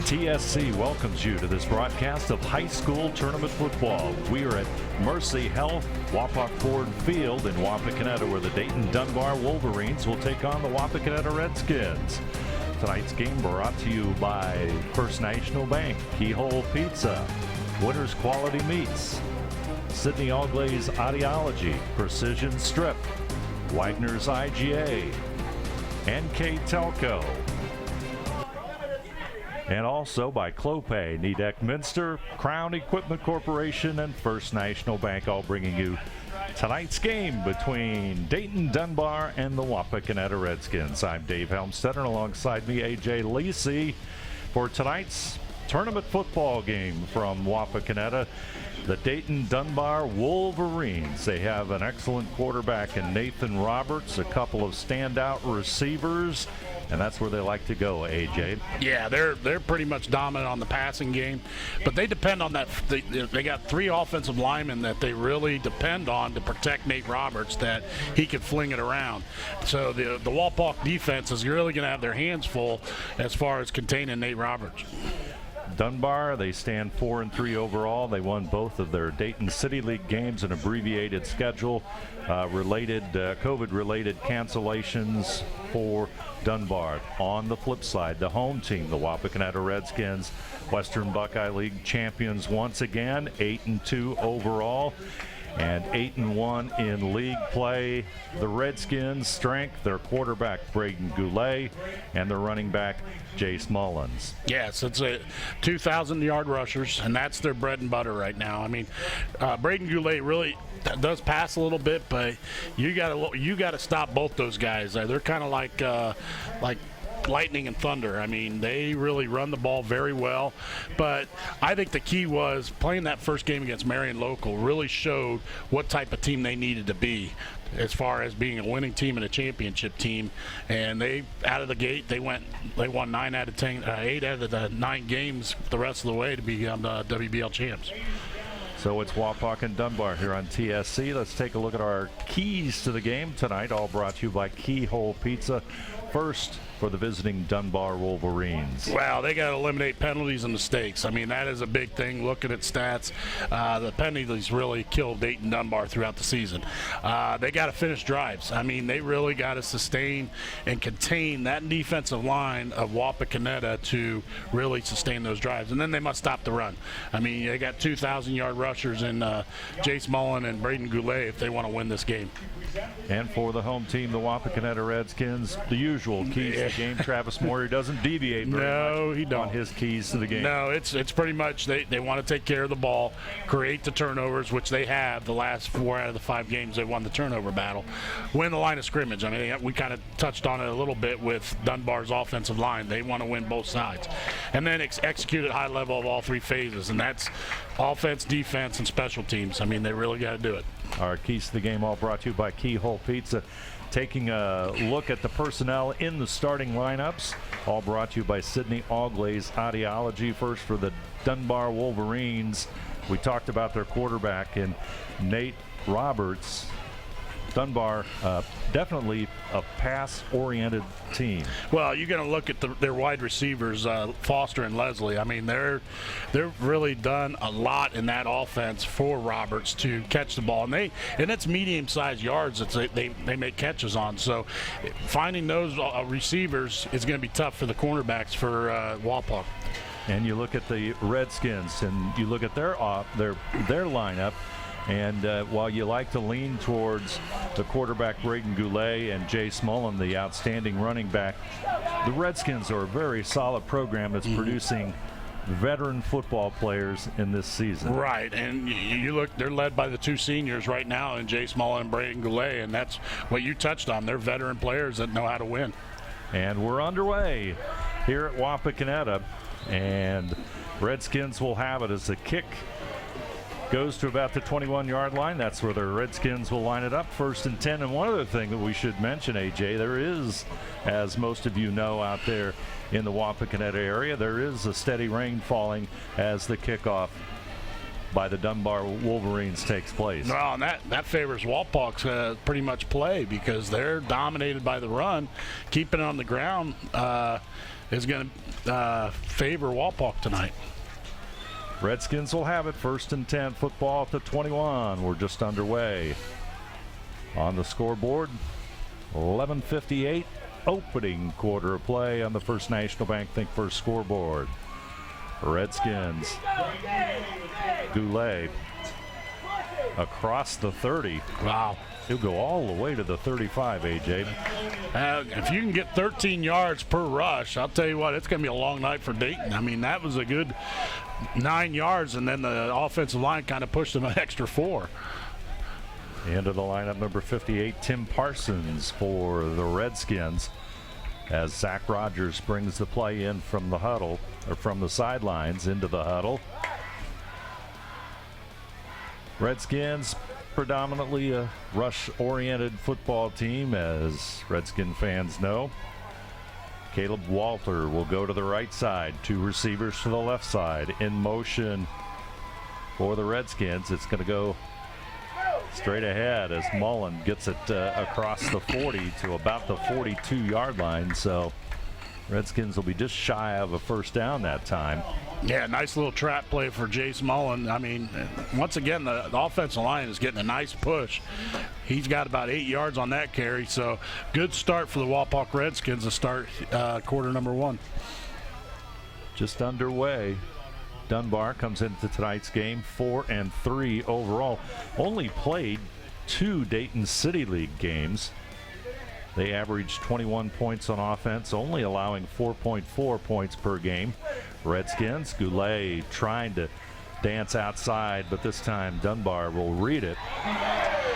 TSC welcomes you to this broadcast of high school tournament football. We are at Mercy Health Wapakoneta Field in Wapakoneta, where the Dayton Dunbar Wolverines will take on the Wapakoneta Redskins. Tonight's game brought to you by First National Bank, Keyhole Pizza, Winners Quality Meats, Sydney All-Glaze Audiology, Precision Strip, Wagner's IGA, NKTelco, and also by Clopay, Nidec Minster, Crown Equipment Corporation, and First National Bank, all bringing you tonight's game between Dayton Dunbar and the Wapakoneta Redskins. I'm Dave Helmstetter, and alongside me, A.J. Lacey, for tonight's tournament football game from Wapakoneta, the Dayton Dunbar Wolverines. They have an excellent quarterback in Nathan Roberts, a couple of standout receivers, and that's where they like to go, AJ. Yeah, they're pretty much dominant on the passing game, but they depend on that. They got three offensive linemen that they really depend on to protect Nate Roberts, that he can fling it around. So the Wapak defense is really going to have their hands full as far as containing Nate Roberts. Dunbar, they stand 4-3 overall. They won both of their Dayton City League games, an abbreviated schedule, COVID-related cancellations for Dunbar. On the flip side, the home team, the Wapakoneta Redskins, Western Buckeye League champions once again, 8-2 overall. And 8-1 in league play. The Redskins' strength, their quarterback Braden Goulet and their running back Jace Mullins. Yes, it's a 2,000-yard rushers, and that's their bread and butter right now. I mean, Braden Goulet really does pass a little bit, but you got to stop both those guys. They're kind of like lightning and thunder. I mean, they really run the ball very well, but I think the key was playing that first game against Marion Local really showed what type of team they needed to be as far as being a winning team and a championship team. And they, out of the gate, they won 8 out of the 9 games the rest of the way to be the WBL champs. So it's Wapak and Dunbar here on TSC. Let's take a look at our keys to the game tonight, all brought to you by Keyhole Pizza. First, for the visiting Dunbar Wolverines. Well, they got to eliminate penalties and mistakes. I mean, that is a big thing. Looking at stats, the penalties really killed Dayton Dunbar throughout the season. They got to finish drives. I mean, they really got to sustain and contain that defensive line of Wapakoneta to really sustain those drives. And then they must stop the run. I mean, they got 2,000-yard rushers in Jace Mullen and Braden Goulet if they want to win this game. And for the home team, the Wapakoneta Redskins, the usual keys to the game. Travis Moyer doesn't deviate very much on his keys to the game. No, it's pretty much they want to take care of the ball, create the turnovers, which they have. The last 4 out of the 5 games they won the turnover battle. Win the line of scrimmage. I mean, we kind of touched on it a little bit with Dunbar's offensive line. They want to win both sides. And then execute at high level of all 3 phases, and that's offense, defense, and special teams. I mean, they really got to do it. Our keys to the game all brought to you by Keyhole Pizza. Taking a look at the personnel in the starting lineups, all brought to you by Sydney All-Glaze Audiology. First for the Dunbar Wolverines, we talked about their quarterback in Nate Roberts. Dunbar, definitely a pass-oriented team. Well, you're going to look at their wide receivers, Foster and Leslie. I mean, they've really done a lot in that offense for Roberts to catch the ball, and it's medium-sized yards that they make catches on. So, finding those receivers is going to be tough for the cornerbacks for Wapak. And you look at the Redskins, and you look at their lineup. And while you like to lean towards the quarterback Braden Goulet and Jace Mullen, the outstanding running back, the Redskins are a very solid program that's producing veteran football players in this season. Right, and you look, they're led by the 2 seniors right now in Jace Mullen and Braden Goulet, and that's what you touched on. They're veteran players that know how to win. And we're underway here at Wapakoneta, and Redskins will have it as the kick goes to about the 21-yard line. That's where the Redskins will line it up, 1st and 10. And one other thing that we should mention, AJ, there is, as most of you know out there in the Wapakoneta area, there is a steady rain falling as the kickoff by the Dunbar Wolverines takes place. Well, and that favors Wapak's pretty much play because they're dominated by the run, keeping it on the ground. is going to favor Wapak tonight. Redskins will have it. 1st and 10, football at the 21. We're just underway. On the scoreboard, 11:58, opening quarter of play on the First National Bank Think First scoreboard. Redskins, Goulet across the 30. Wow. He'll go all the way to the 35, AJ. If you can get 13 yards per rush, I'll tell you what, it's going to be a long night for Dayton. I mean, that was a good 9 yards, and then the offensive line kind of pushed them an extra 4. Into the lineup, number 58, Tim Parsons for the Redskins, as Zach Rogers brings the play in from the huddle, or from the sidelines into the huddle. Redskins predominantly a rush-oriented football team, as Redskin fans know. Caleb Walter will go to the right side, 2 receivers to the left side. In motion for the Redskins, it's going to go straight ahead as Mullen gets it across the 40 to about the 42-yard line. So Redskins will be just shy of a first down that time. Yeah, nice little trap play for Jace Mullen. I mean, once again, the offensive line is getting a nice push. He's got about 8 yards on that carry, so good start for the Wapak Redskins to start quarter number 1. Just underway. Dunbar comes into tonight's game 4-3 overall. Only played 2 Dayton City League games. They averaged 21 points on offense, only allowing 4.4 points per game. Redskins, Goulet trying to dance outside, but this time Dunbar will read it.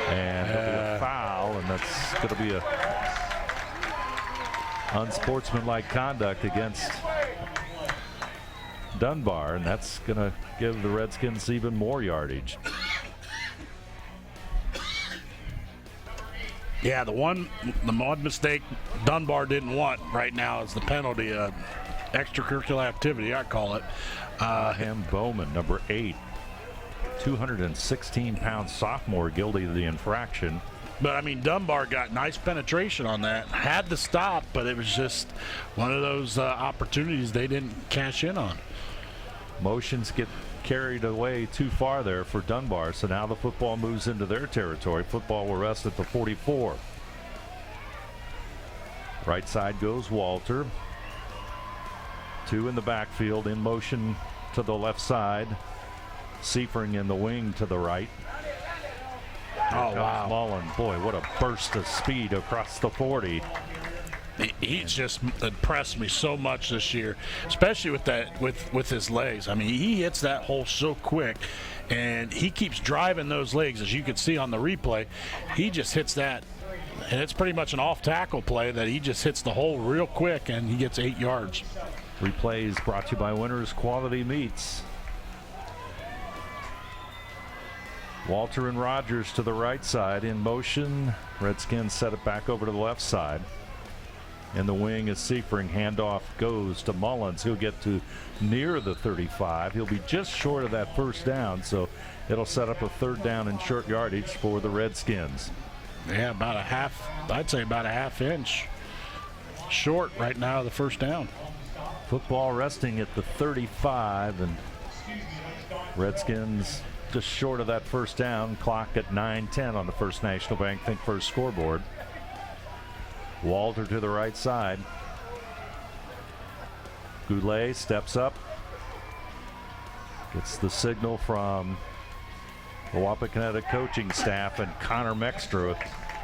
And it'll be a foul, and that's going to be a unsportsmanlike conduct against Dunbar, and that's going to give the Redskins even more yardage. Yeah, the one mistake Dunbar didn't want right now is the penalty, extracurricular activity, I call it. Ham Bowman, number 8, 216-pound sophomore, guilty of the infraction. But, I mean, Dunbar got nice penetration on that. Had to stop, but it was just one of those opportunities they didn't cash in on. Motions get carried away too far there for Dunbar, so now the football moves into their territory. Football will rest at the 44. Right side goes Walter. 2 in the backfield, in motion to the left side. Seifring in the wing to the right. Oh, wow. Mullen, boy, what a burst of speed across the 40. He's just impressed me so much this year, especially with that with his legs. I mean, he hits that hole so quick, and he keeps driving those legs, as you can see on the replay. He just hits that, and it's pretty much an off-tackle play that he just hits the hole real quick, and he gets 8 yards. Replay is brought to you by Winners Quality Meats. Walter and Rogers to the right side in motion. Redskins set it back over to the left side. In the wing is Seifring. Handoff goes to Mullins. He'll get to near the 35. He'll be just short of that first down, so it'll set up a 3rd down and short yardage for the Redskins. Yeah, about a half, I'd say about a half inch short right now of the first down. Football resting at the 35, and Redskins just short of that first down. Clock at 9:10 on the First National Bank Think First scoreboard. Walter to the right side. Goulet steps up. Gets the signal from the Wapakoneta coaching staff, and Connor Mextra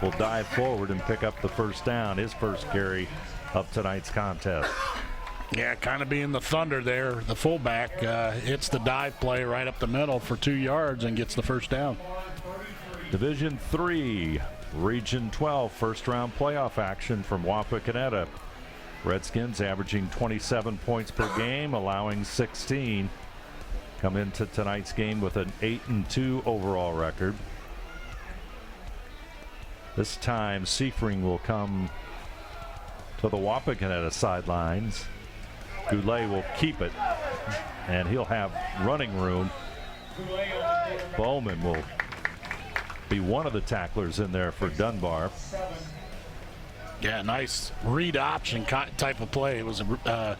will dive forward and pick up the first down, his first carry of tonight's contest. Yeah, kind of being the thunder there. The fullback hits the dive play right up the middle for 2 yards and gets the first down. Division 3, Region 12, first-round playoff action from Wapakoneta. Redskins averaging 27 points per game, allowing 16. Come into tonight's game with an 8-2 overall record. This time, Seifring will come to the Wapakoneta sidelines. Goulet will keep it, and he'll have running room. Bowman will be one of the tacklers in there for Dunbar. Yeah, nice read option type of play. It was a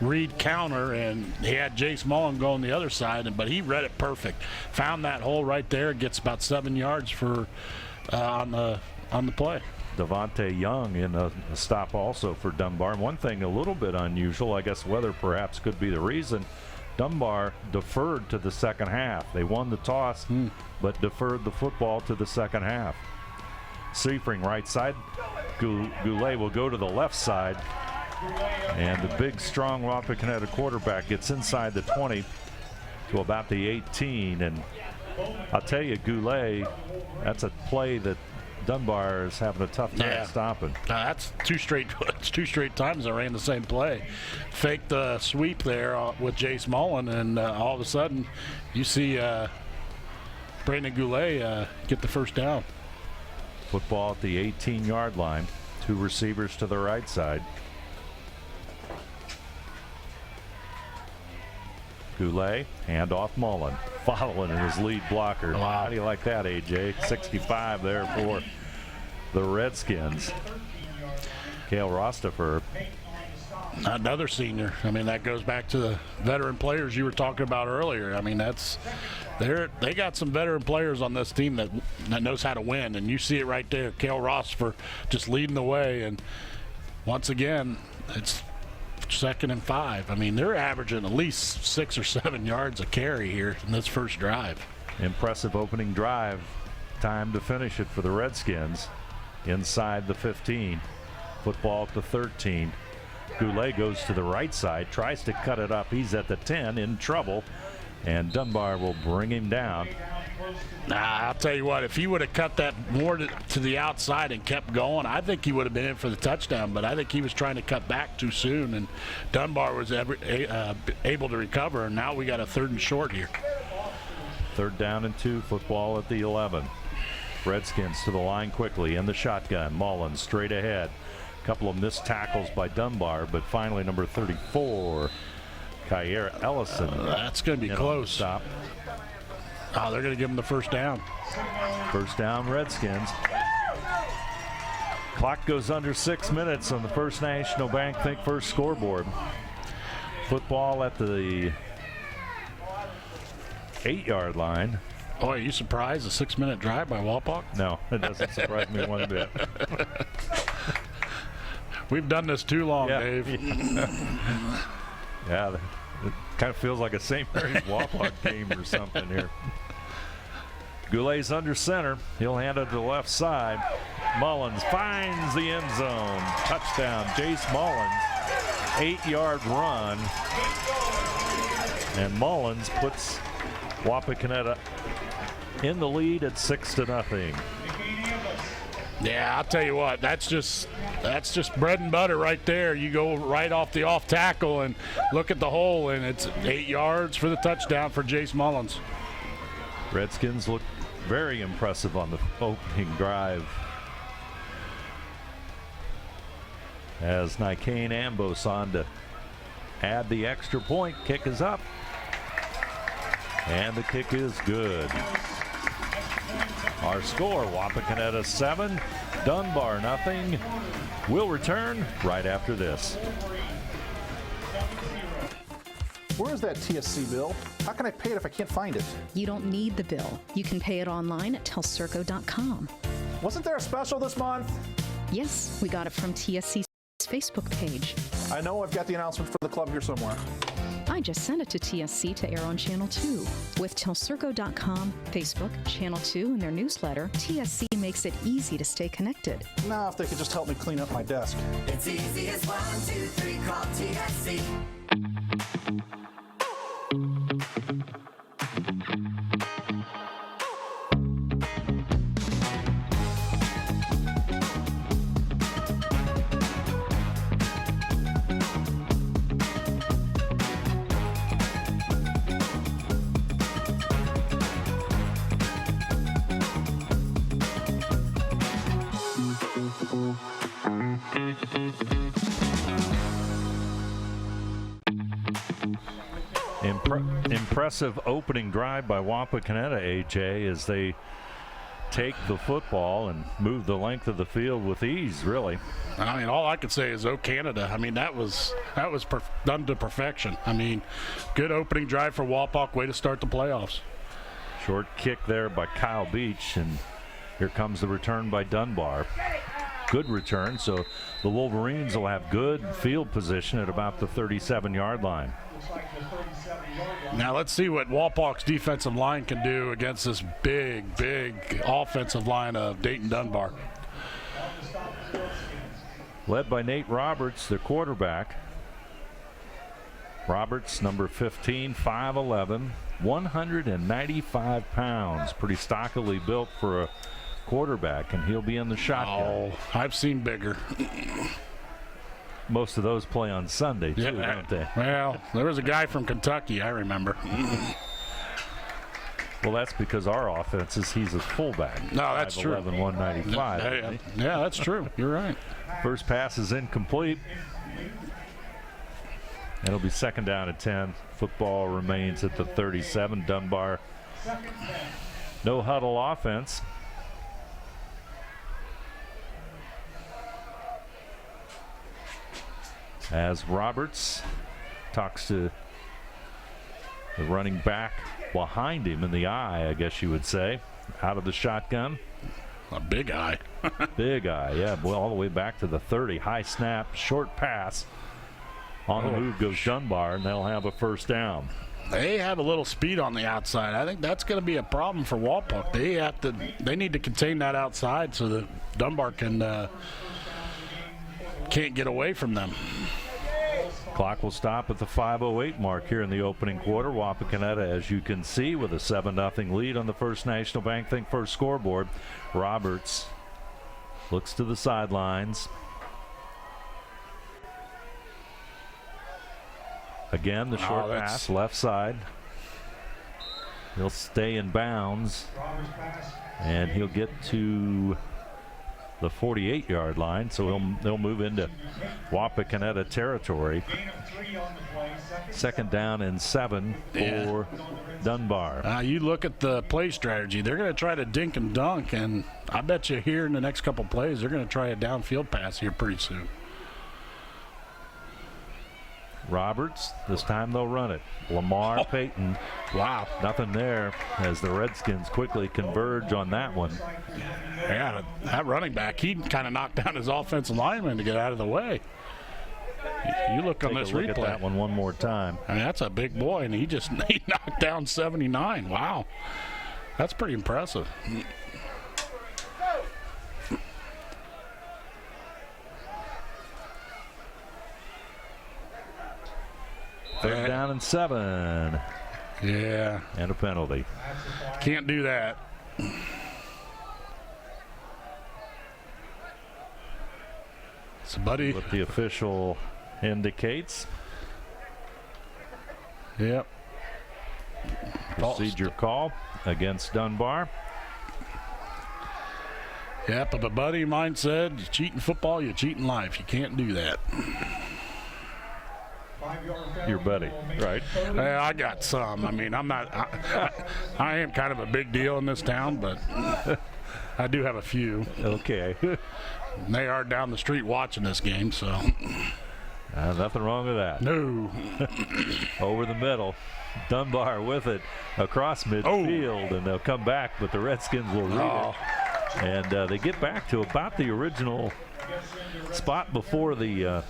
read counter, and he had Jace Mullen going the other side, but he read it perfect. Found that hole right there. Gets about 7 yards for on the play. Devontae Young in a stop also for Dunbar. And one thing a little bit unusual, I guess weather perhaps could be the reason. Dunbar deferred to the second half. They won the toss, but deferred the football to the second half. Seifring right side. Goulet will go to the left side. And the big, strong Wapakoneta quarterback gets inside the 20 to about the 18. And I'll tell you, Goulet, that's a play that Dunbar is having a tough time stopping. That's two straight times I ran the same play. Faked the sweep there with Jace Mullen, and all of a sudden you see Brandon Goulet get the first down. Football at the 18-yard line. 2 receivers to the right side. Goulet, handoff Mullen, following in his lead blocker. Wow. How do you like that, AJ? 65 there for the Redskins. Cale Rostafur. Another senior. I mean, that goes back to the veteran players you were talking about earlier. I mean, they got some veteran players on this team that knows how to win, and you see it right there. Cale Rostafur just leading the way, and once again, it's 2nd and 5. I mean, they're averaging at least 6 or 7 yards a carry here in this first drive. Impressive opening drive. Time to finish it for the Redskins. Inside the 15. Football at the 13. Goulet goes to the right side, tries to cut it up. He's at the 10, in trouble, and Dunbar will bring him down. I'll tell you what, if he would have cut that more to the outside and kept going, I think he would have been in for the touchdown, but I think he was trying to cut back too soon, and Dunbar was able to recover, and now we got a 3rd and short here. 3rd down and 2, football at the 11. Redskins to the line quickly in the shotgun. Mullen straight ahead. Couple of missed tackles by Dunbar, but finally number 34, Kyer Ellison. That's going to be close. Stop. Oh, they're going to give him the first down. First down, Redskins. Clock goes under 6 minutes on the First National Bank Think First scoreboard. Football at the 8-yard line. Oh, are you surprised? A 6-minute drive by Wapak? No, it doesn't surprise me one bit. We've done this too long, Dave. Yeah, it kind of feels like a St. Mary's Wapak game or something here. Goulet's under center. He'll hand it to the left side. Mullins finds the end zone. Touchdown, Jace Mullins. 8-yard run. And Mullins puts Wapakoneta in the lead at 6-0. Yeah, I'll tell you what, that's just bread and butter right there. You go right off the off tackle and look at the hole, and it's 8 yards for the touchdown for Jace Mullins. Redskins look very impressive on the opening drive, as Nikane Ambos on to add the extra point. Kick is up, and the kick is good. Our score, Wapakoneta 7, Dunbar nothing. We'll return right after this. Where is that TSC bill? How can I pay it if I can't find it? You don't need the bill. You can pay it online at telserco.com. Wasn't there a special this month? Yes, we got it from TSC's Facebook page. I know I've got the announcement for the club here somewhere. I just sent it to TSC to air on Channel 2. With telserco.com, Facebook, Channel 2, and their newsletter, TSC makes it easy to stay connected. Now, if they could just help me clean up my desk. It's easy as 1, 2, 3, call TSC. Impressive opening drive by Wapakoneta, AJ, as they take the football and move the length of the field with ease, really. I mean, all I could say is, oh, Canada. I mean, that was done to perfection. I mean, good opening drive for Wapak. Way to start the playoffs. Short kick there by Kyle Beach, and here comes the return by Dunbar. Good return, so the Wolverines will have good field position at about the 37-yard line. Now let's see what Wapak's defensive line can do against this big offensive line of Dayton Dunbar. Led by Nate Roberts, the quarterback. Roberts, number 15, 5'11", 195 pounds. Pretty stockily built for a quarterback, and he'll be in the shotgun. Oh, I've seen bigger. Most of those play on Sunday, too, don't they? Well, there was a guy from Kentucky, I remember. Well, that's because our offense he's a fullback. No, that's true. 5'11", 195. Yeah, that's true. You're right. First pass is incomplete. It'll be second down at 10. Football remains at the 37. Dunbar, no huddle offense. As Roberts talks to the running back behind him in the eye, I guess you would say, out of the shotgun. A big eye. Big eye, yeah. Well, all the way back to the 30. High snap, short pass. On the move goes Dunbar, and they'll have a first down. They have a little speed on the outside. I think that's going to be a problem for Wapak. They need to contain that outside so that Dunbar can't get away from them. Clock will stop at the 5:08 mark here in the opening quarter. Wapakoneta, as you can see, with a 7-0 lead on the First National Bank Think First scoreboard. Roberts looks to the sidelines. Again, the short pass, left side. He'll stay in bounds, and he'll get to the 48-yard line, so they'll move into Wapakoneta territory. Second down and 7 for Dunbar. You look at the play strategy. They're going to try to dink and dunk, and I bet you here in the next couple plays, they're going to try a downfield pass here pretty soon. Roberts, this time they'll run it. Lamar Payton. Wow. Nothing there as the Redskins quickly converge on that one. Yeah, that running back, he kind of knocked down his offensive lineman to get out of the way. You look on this replay. Look at that one more time. I mean, that's a big boy, and he knocked down 79. Wow. That's pretty impressive. Third down and 7. Yeah. And a penalty. Can't do that. So, buddy. What the official indicates. Yep. Procedure call against Dunbar. Yep, but a buddy of mine said, you cheat in football, you cheat in life. You can't do that. Your buddy, right? Well, I got some. I mean, I am kind of a big deal in this town, but I do have a few. Okay. And they are down the street watching this game, so. Nothing wrong with that. No. Over the middle. Dunbar with it across midfield, and they'll come back, but the Redskins will read it. And they get back to about the original spot before the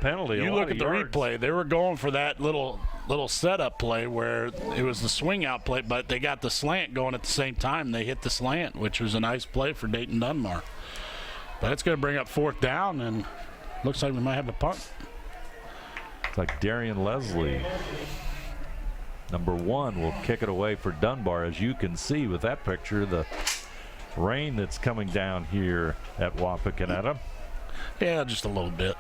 penalty. You look at the replay, they were going for that little setup play where it was the swing out play, but they got the slant going at the same time. They hit the slant, which was a nice play for Dayton Dunbar. But it's going to bring up fourth down, and looks like we might have a punt. It's like Darian Leslie, number 1, will kick it away for Dunbar. As you can see with that picture, the rain that's coming down here at Wapakoneta. Yeah, just a little bit.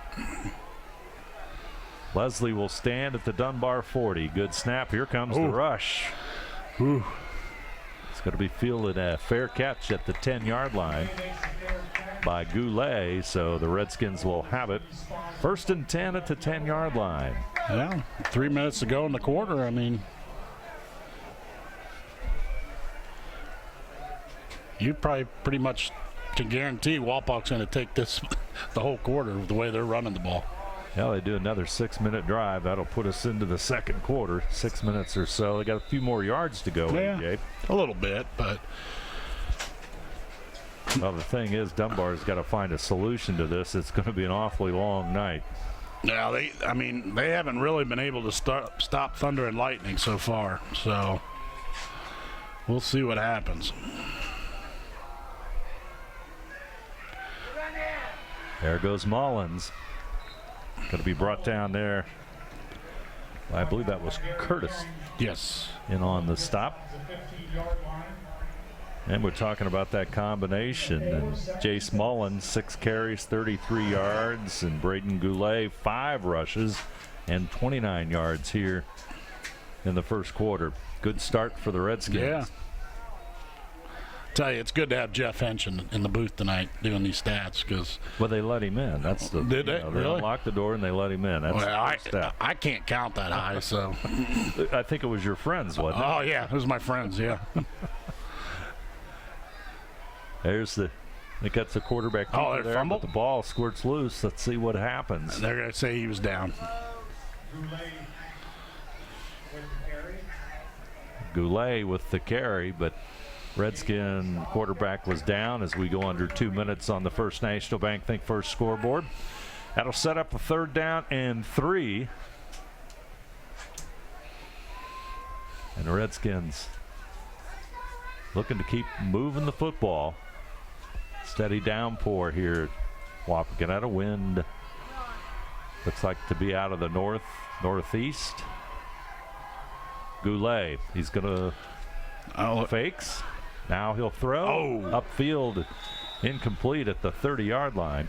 Leslie will stand at the Dunbar 40. Good snap. Here comes the rush. Ooh. It's going to be fielded a fair catch at the 10-yard line by Goulet, so the Redskins will have it. First and 10 at the 10-yard line. Yeah, 3 minutes to go in the quarter. I mean, you probably pretty much can guarantee Wapak's going to take this the whole quarter the way they're running the ball. Yeah, they do another 6-minute drive. That'll put us into the second quarter, 6 minutes or so. They got a few more yards to go, AJ. A little bit, but Well, the thing is, Dunbar's got to find a solution to this. It's going to be an awfully long night. yeah, they haven't really been able to stop thunder and lightning so far. So we'll see what happens. There goes Mullins. Going to be brought down there. I believe that was Curtis Yes. in on the stop. And we're talking about that combination. And Jace Mullins, 6 carries, 33 yards. And Braden Goulet, 5 rushes and 29 yards here in the first quarter. Good start for the Redskins. Yeah. Tell you, it's good to have Jeff Hench in the booth tonight doing these stats because. Well, they let him in. That's the. Did they? They Really? unlocked the door and they let him in. That's Well, the first step. I can't count that high, so. I think it was your friends, wasn't it? Oh yeah, it was my friends. Yeah. There's the. I think that's the quarterback. Oh, keeper they there, fumbled? but the ball squirts loose. Let's see what happens. They're gonna say he was down. Goulet with the carry, but Redskin quarterback was down as we go under 2 minutes on the First National Bank Think First scoreboard. That'll set up a 3rd down and 3. And the Redskins looking to keep moving the football. Steady downpour here at Wapakoneta. Wind looks like to be out of the northeast. Goulet, he's going to fakes. Now he'll throw upfield, incomplete at the 30-yard line.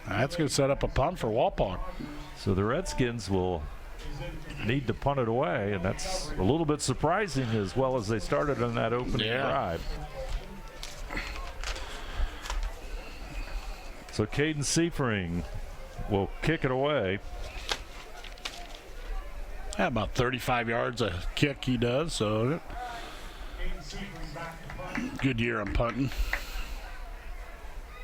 That's going to set up a punt for Wapak. So the Redskins will need to punt it away, and that's a little bit surprising as well as they started on that opening drive. So Caden Seifering will kick it away. Yeah, about 35 yards a kick he does, so good year on punting.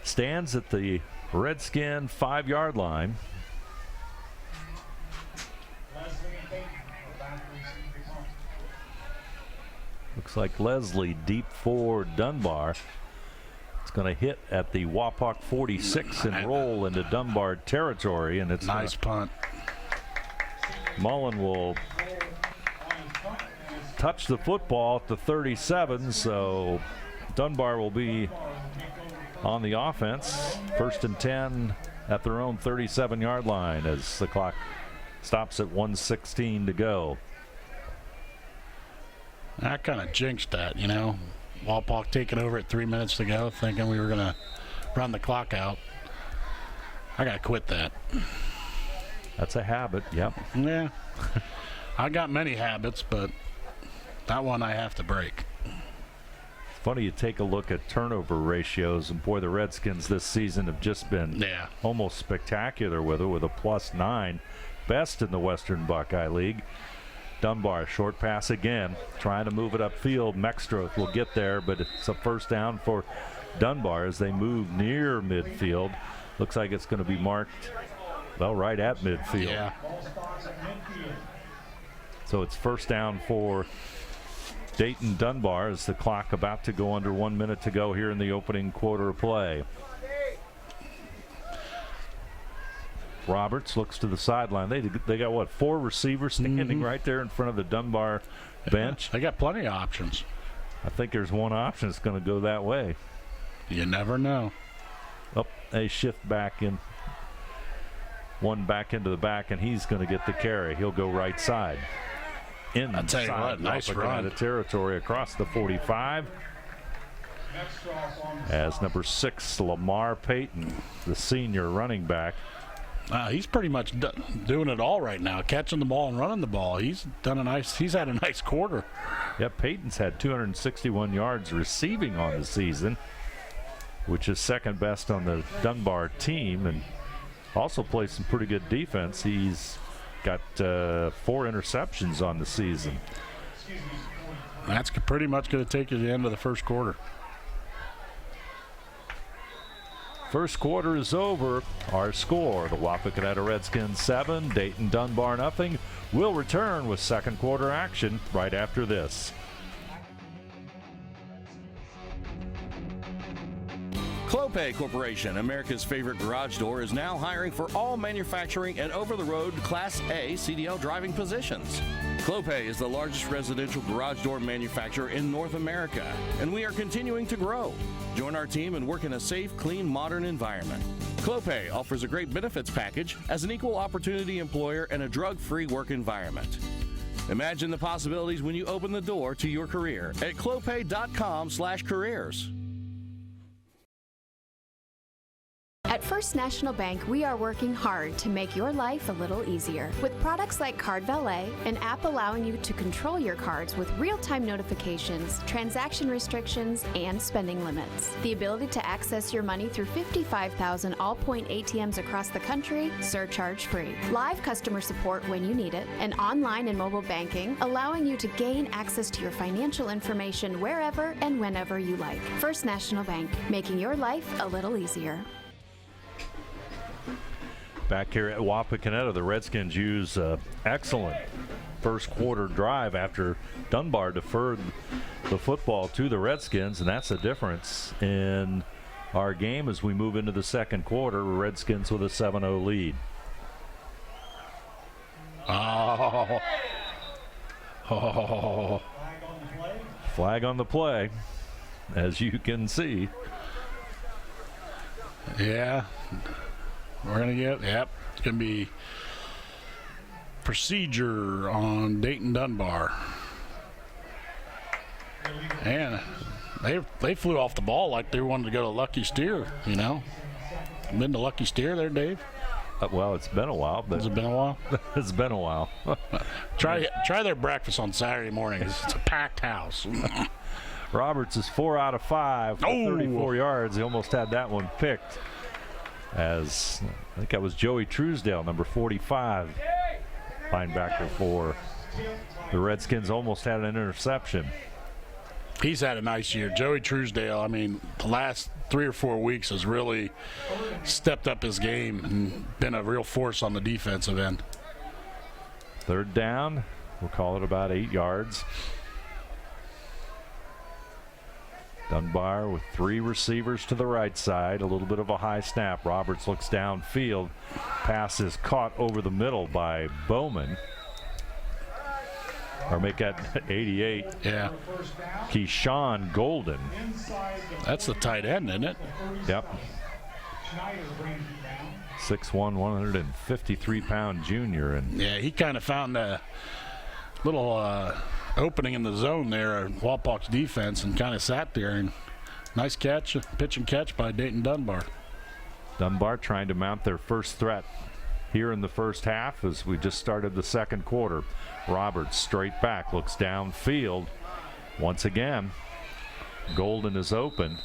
Stands at the Redskin 5-yard line. Looks like Leslie deep for Dunbar. It's going to hit at the Wapak 46 and roll into Dunbar territory, and it's Nice punt. Mullen will touch the football at the 37, so Dunbar will be on the offense. 1st and 10 at their own 37-yard line as the clock stops at 1:16 to go. That kind of jinxed that, you know. Wapak taking over at 3 minutes to go, thinking we were going to run the clock out. I got to quit that. That's a habit, yep. Yeah. I got many habits, but that one I have to break. It's funny, you take a look at turnover ratios, and boy, the Redskins this season have just been almost spectacular with it, with a +9, best in the Western Buckeye League. Dunbar, short pass again, trying to move it upfield. Mexstroth will get there, but it's a 1st down for Dunbar as they move near midfield. Looks like it's going to be marked, well, right at midfield. Yeah. So it's 1st down for Dayton Dunbar as the clock about to go under 1 minute to go here in the opening quarter of play. Roberts looks to the sideline. They got, what, 4 receivers standing right there in front of the Dunbar bench? They got plenty of options. I think there's one option that's going to go that way. You never know. Oh, they shift back in. One back into the back, and he's going to get the carry. He'll go right side. I'll tell you what, nice run. The territory across the 45. As number 6, Lamar Payton, the senior running back. He's pretty much doing it all right now, catching the ball and running the ball. He's had a nice quarter. Yep, Payton's had 261 yards receiving on the season, which is 2nd best on the Dunbar team, and also plays some pretty good defense. He's got 4 interceptions on the season. That's pretty much going to take you to the end of the first quarter. First quarter is over. Our score, the Wapakoneta Redskins 7, Dayton Dunbar nothing. We'll return with second quarter action right after this. Clopay Corporation, America's favorite garage door, is now hiring for all manufacturing and over-the-road Class A CDL driving positions. Clopay is the largest residential garage door manufacturer in North America, and we are continuing to grow. Join our team and work in a safe, clean, modern environment. Clopay offers a great benefits package as an equal opportunity employer and a drug-free work environment. Imagine the possibilities when you open the door to your career at clopay.com/careers. At First National Bank, we are working hard to make your life a little easier. With products like Card Valet, an app allowing you to control your cards with real-time notifications, transaction restrictions, and spending limits. The ability to access your money through 55,000 all-point ATMs across the country, surcharge-free. Live customer support when you need it, and online and mobile banking, allowing you to gain access to your financial information wherever and whenever you like. First National Bank, making your life a little easier. Back here at Wapakoneta, the Redskins use excellent first quarter drive after Dunbar deferred the football to the Redskins, and that's the difference in our game as we move into the second quarter. Redskins with a 7-0 lead. Oh. Flag on the play, as you can see. Yeah. We're going to get, it's going to be procedure on Dayton Dunbar. And they flew off the ball like they wanted to go to Lucky Steer, you know. Been to Lucky Steer there, Dave? Well, it's been a while. But Has it been a while? It's been a while. Try their breakfast on Saturday mornings. It's a packed house. Roberts is 4 out of 5 for 34 yards. He almost had that one picked. As I think that was Joey Truesdale, number 45, linebacker for the Redskins, almost had an interception. He's had a nice year. Joey Truesdale, I mean, the last 3 or 4 weeks has really stepped up his game and been a real force on the defensive end. Third down, we'll call it about 8 yards. Dunbar with 3 receivers to the right side, a little bit of a high snap. Roberts looks downfield. Pass is caught over the middle by Bowman. Or make that 88. Yeah. Keyshawn Golden. That's the tight end, isn't it? Yep. 6'1", 153-pound junior. And yeah, he kind of found a little opening in the zone there at Walpock's defense and kind of sat there. And nice catch, pitch and catch by Dayton Dunbar. Dunbar trying to mount their first threat here in the first half as we just started the second quarter. Roberts straight back, looks downfield. Once again, Golden is open,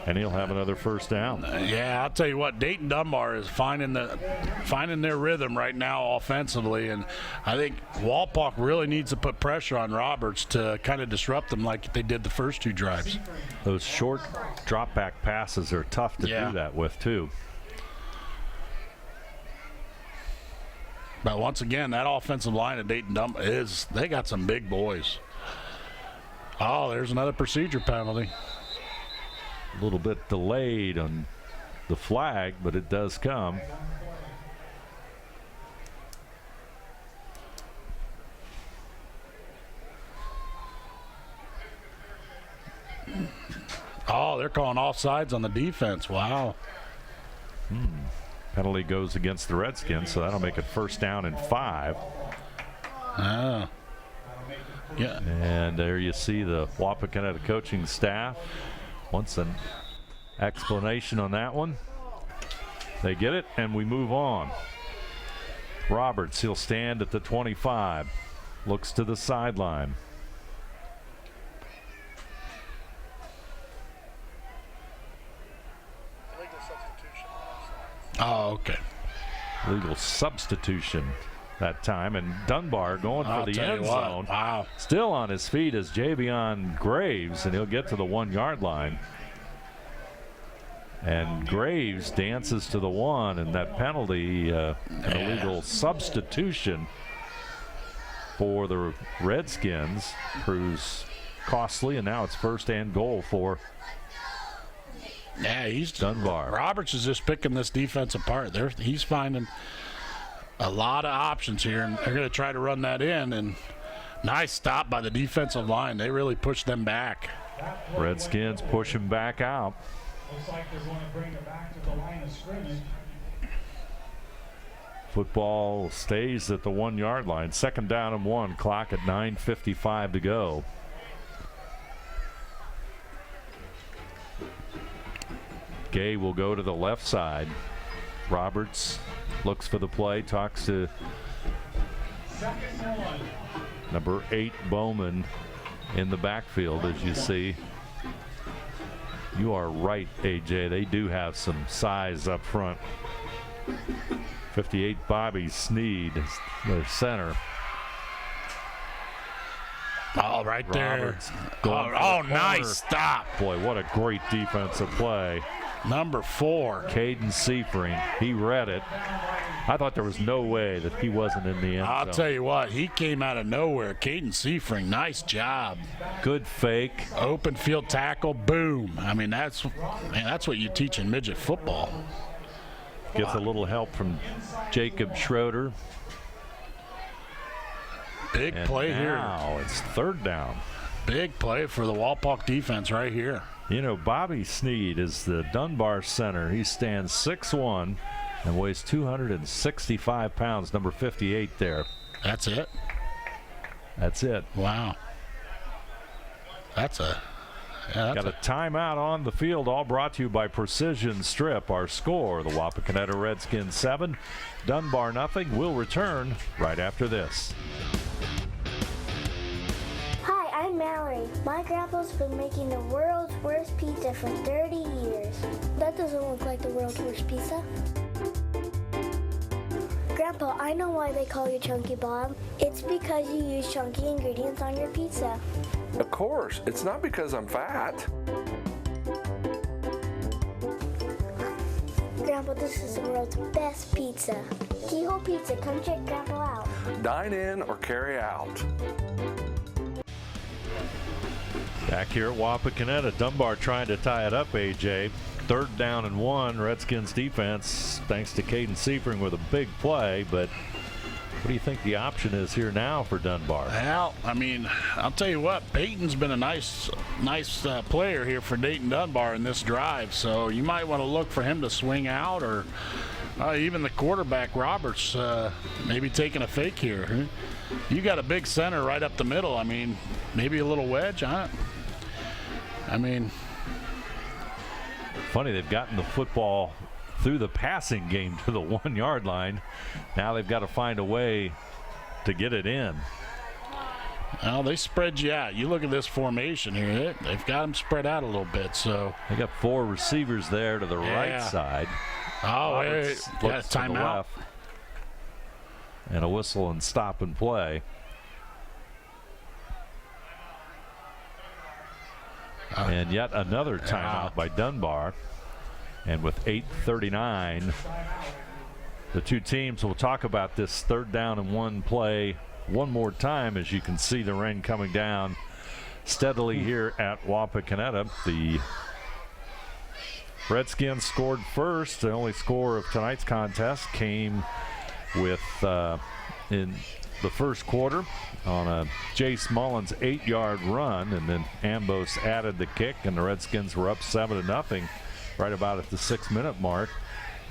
and he'll have another first down. Yeah, I'll tell you what, Dayton Dunbar is finding their rhythm right now offensively, and I think Walpock really needs to put pressure on Roberts to kind of disrupt them like they did the first 2 drives. Those short drop-back passes are tough to do that with, too. But once again, that offensive line at Dayton Dunbar they got some big boys. Oh, there's another procedure penalty. A little bit delayed on the flag, but it does come. Oh, they're calling offsides on the defense. Wow. Penalty goes against the Redskins, so that'll make it first down and 5. Oh. Yeah. And there you see the Wapakoneta coaching staff. Wants an explanation on that one. They get it, and we move on. Roberts, he'll stand at the 25. Looks to the sideline. Oh, okay. Legal substitution that time, and Dunbar going for the end zone. Wow. Still on his feet is Javion Graves, and he'll get to the 1-yard line. And Graves dances to the one, and that penalty, an illegal substitution for the Redskins, proves costly, and now it's first and goal for he's Dunbar. Roberts is just picking this defense apart. He's finding a lot of options here, and they're going to try to run that in. And nice stop by the defensive line. They really pushed them back. Redskins push him back out. Looks like they're going to bring it back to the line of scrimmage. Football stays at the 1 yard line. Second down and 1. Clock at 9:55 to go. Gay will go to the left side. Roberts looks for the play, talks to number 8 Bowman in the backfield, as you see. You are right, AJ. They do have some size up front. 58 Bobby Sneed is their center. Oh, right Roberts there. Oh, nice stop. Boy, what a great defensive play. Number 4. Caden Seifring, he read it. I thought there was no way that he wasn't in the end zone. I'll tell you what, he came out of nowhere. Caden Seifring, nice job. Good fake. Open field tackle, boom. I mean, that's what you teach in midget football. Gets a little help from Jacob Schroeder. Big play here. Now it's third down. Big play for the Wapak defense right here. You know, Bobby Sneed is the Dunbar center. He stands 6'1" and weighs 265 pounds, number 58 there. That's it? That's it. Wow. Got a timeout on the field, all brought to you by Precision Strip. Our score, the Wapakoneta Redskins 7, Dunbar nothing. We'll return right after this. Hi, I'm Mallory. My grandpa's been making the world's worst pizza for 30 years. That doesn't look like the world's worst pizza. Grandpa, I know why they call you Chunky Bob. It's because you use chunky ingredients on your pizza. Of course, it's not because I'm fat. Grandpa, this is the world's best pizza. Keyhole Pizza, come check Grandpa out. Dine in or carry out. Back here at Wapakoneta, Dunbar trying to tie it up, AJ. Third down and 1, Redskins defense, thanks to Caden Seifring with a big play, but what do you think the option is here now for Dunbar? Well, I mean, I'll tell you what, Peyton's been a nice player here for Dayton Dunbar in this drive, so you might want to look for him to swing out, or even the quarterback, Roberts, maybe taking a fake here. You got a big center right up the middle. I mean, maybe a little wedge, huh? I mean, funny, they've gotten the football through the passing game to the 1 yard line. Now they've got to find a way to get it in. Well, they spread you out. You look at this formation here. They've got them spread out a little bit. So they got 4 receivers there to the right side. Oh, Roberts looks to the left. And a whistle and stop and play. And yet another timeout by Dunbar. And with 8:39, the two teams will talk about this third down and 1 play one more time, as you can see the rain coming down steadily here at Wapakoneta. The Redskins scored first. The only score of tonight's contest came with in the first quarter on a Jace Mullins 8-yard run, and then Ambos added the kick, and the Redskins were up 7-0 right about at the 6-minute mark.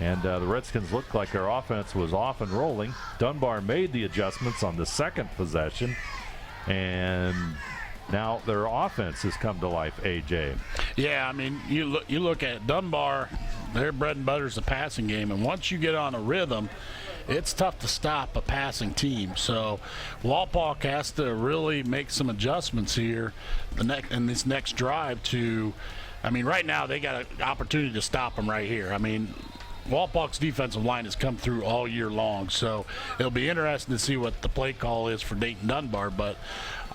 And the Redskins looked like their offense was off and rolling. Dunbar made the adjustments on the second possession, and now their offense has come to life, AJ. Yeah, I mean, you look at Dunbar, their bread and butter is the passing game, and once you get on a rhythm, it's tough to stop a passing team. So Wapak has to really make some adjustments here in this next drive to, I mean, right now they got an opportunity to stop them right here. I mean, Wapak's defensive line has come through all year long, so it'll be interesting to see what the play call is for Dayton Dunbar. But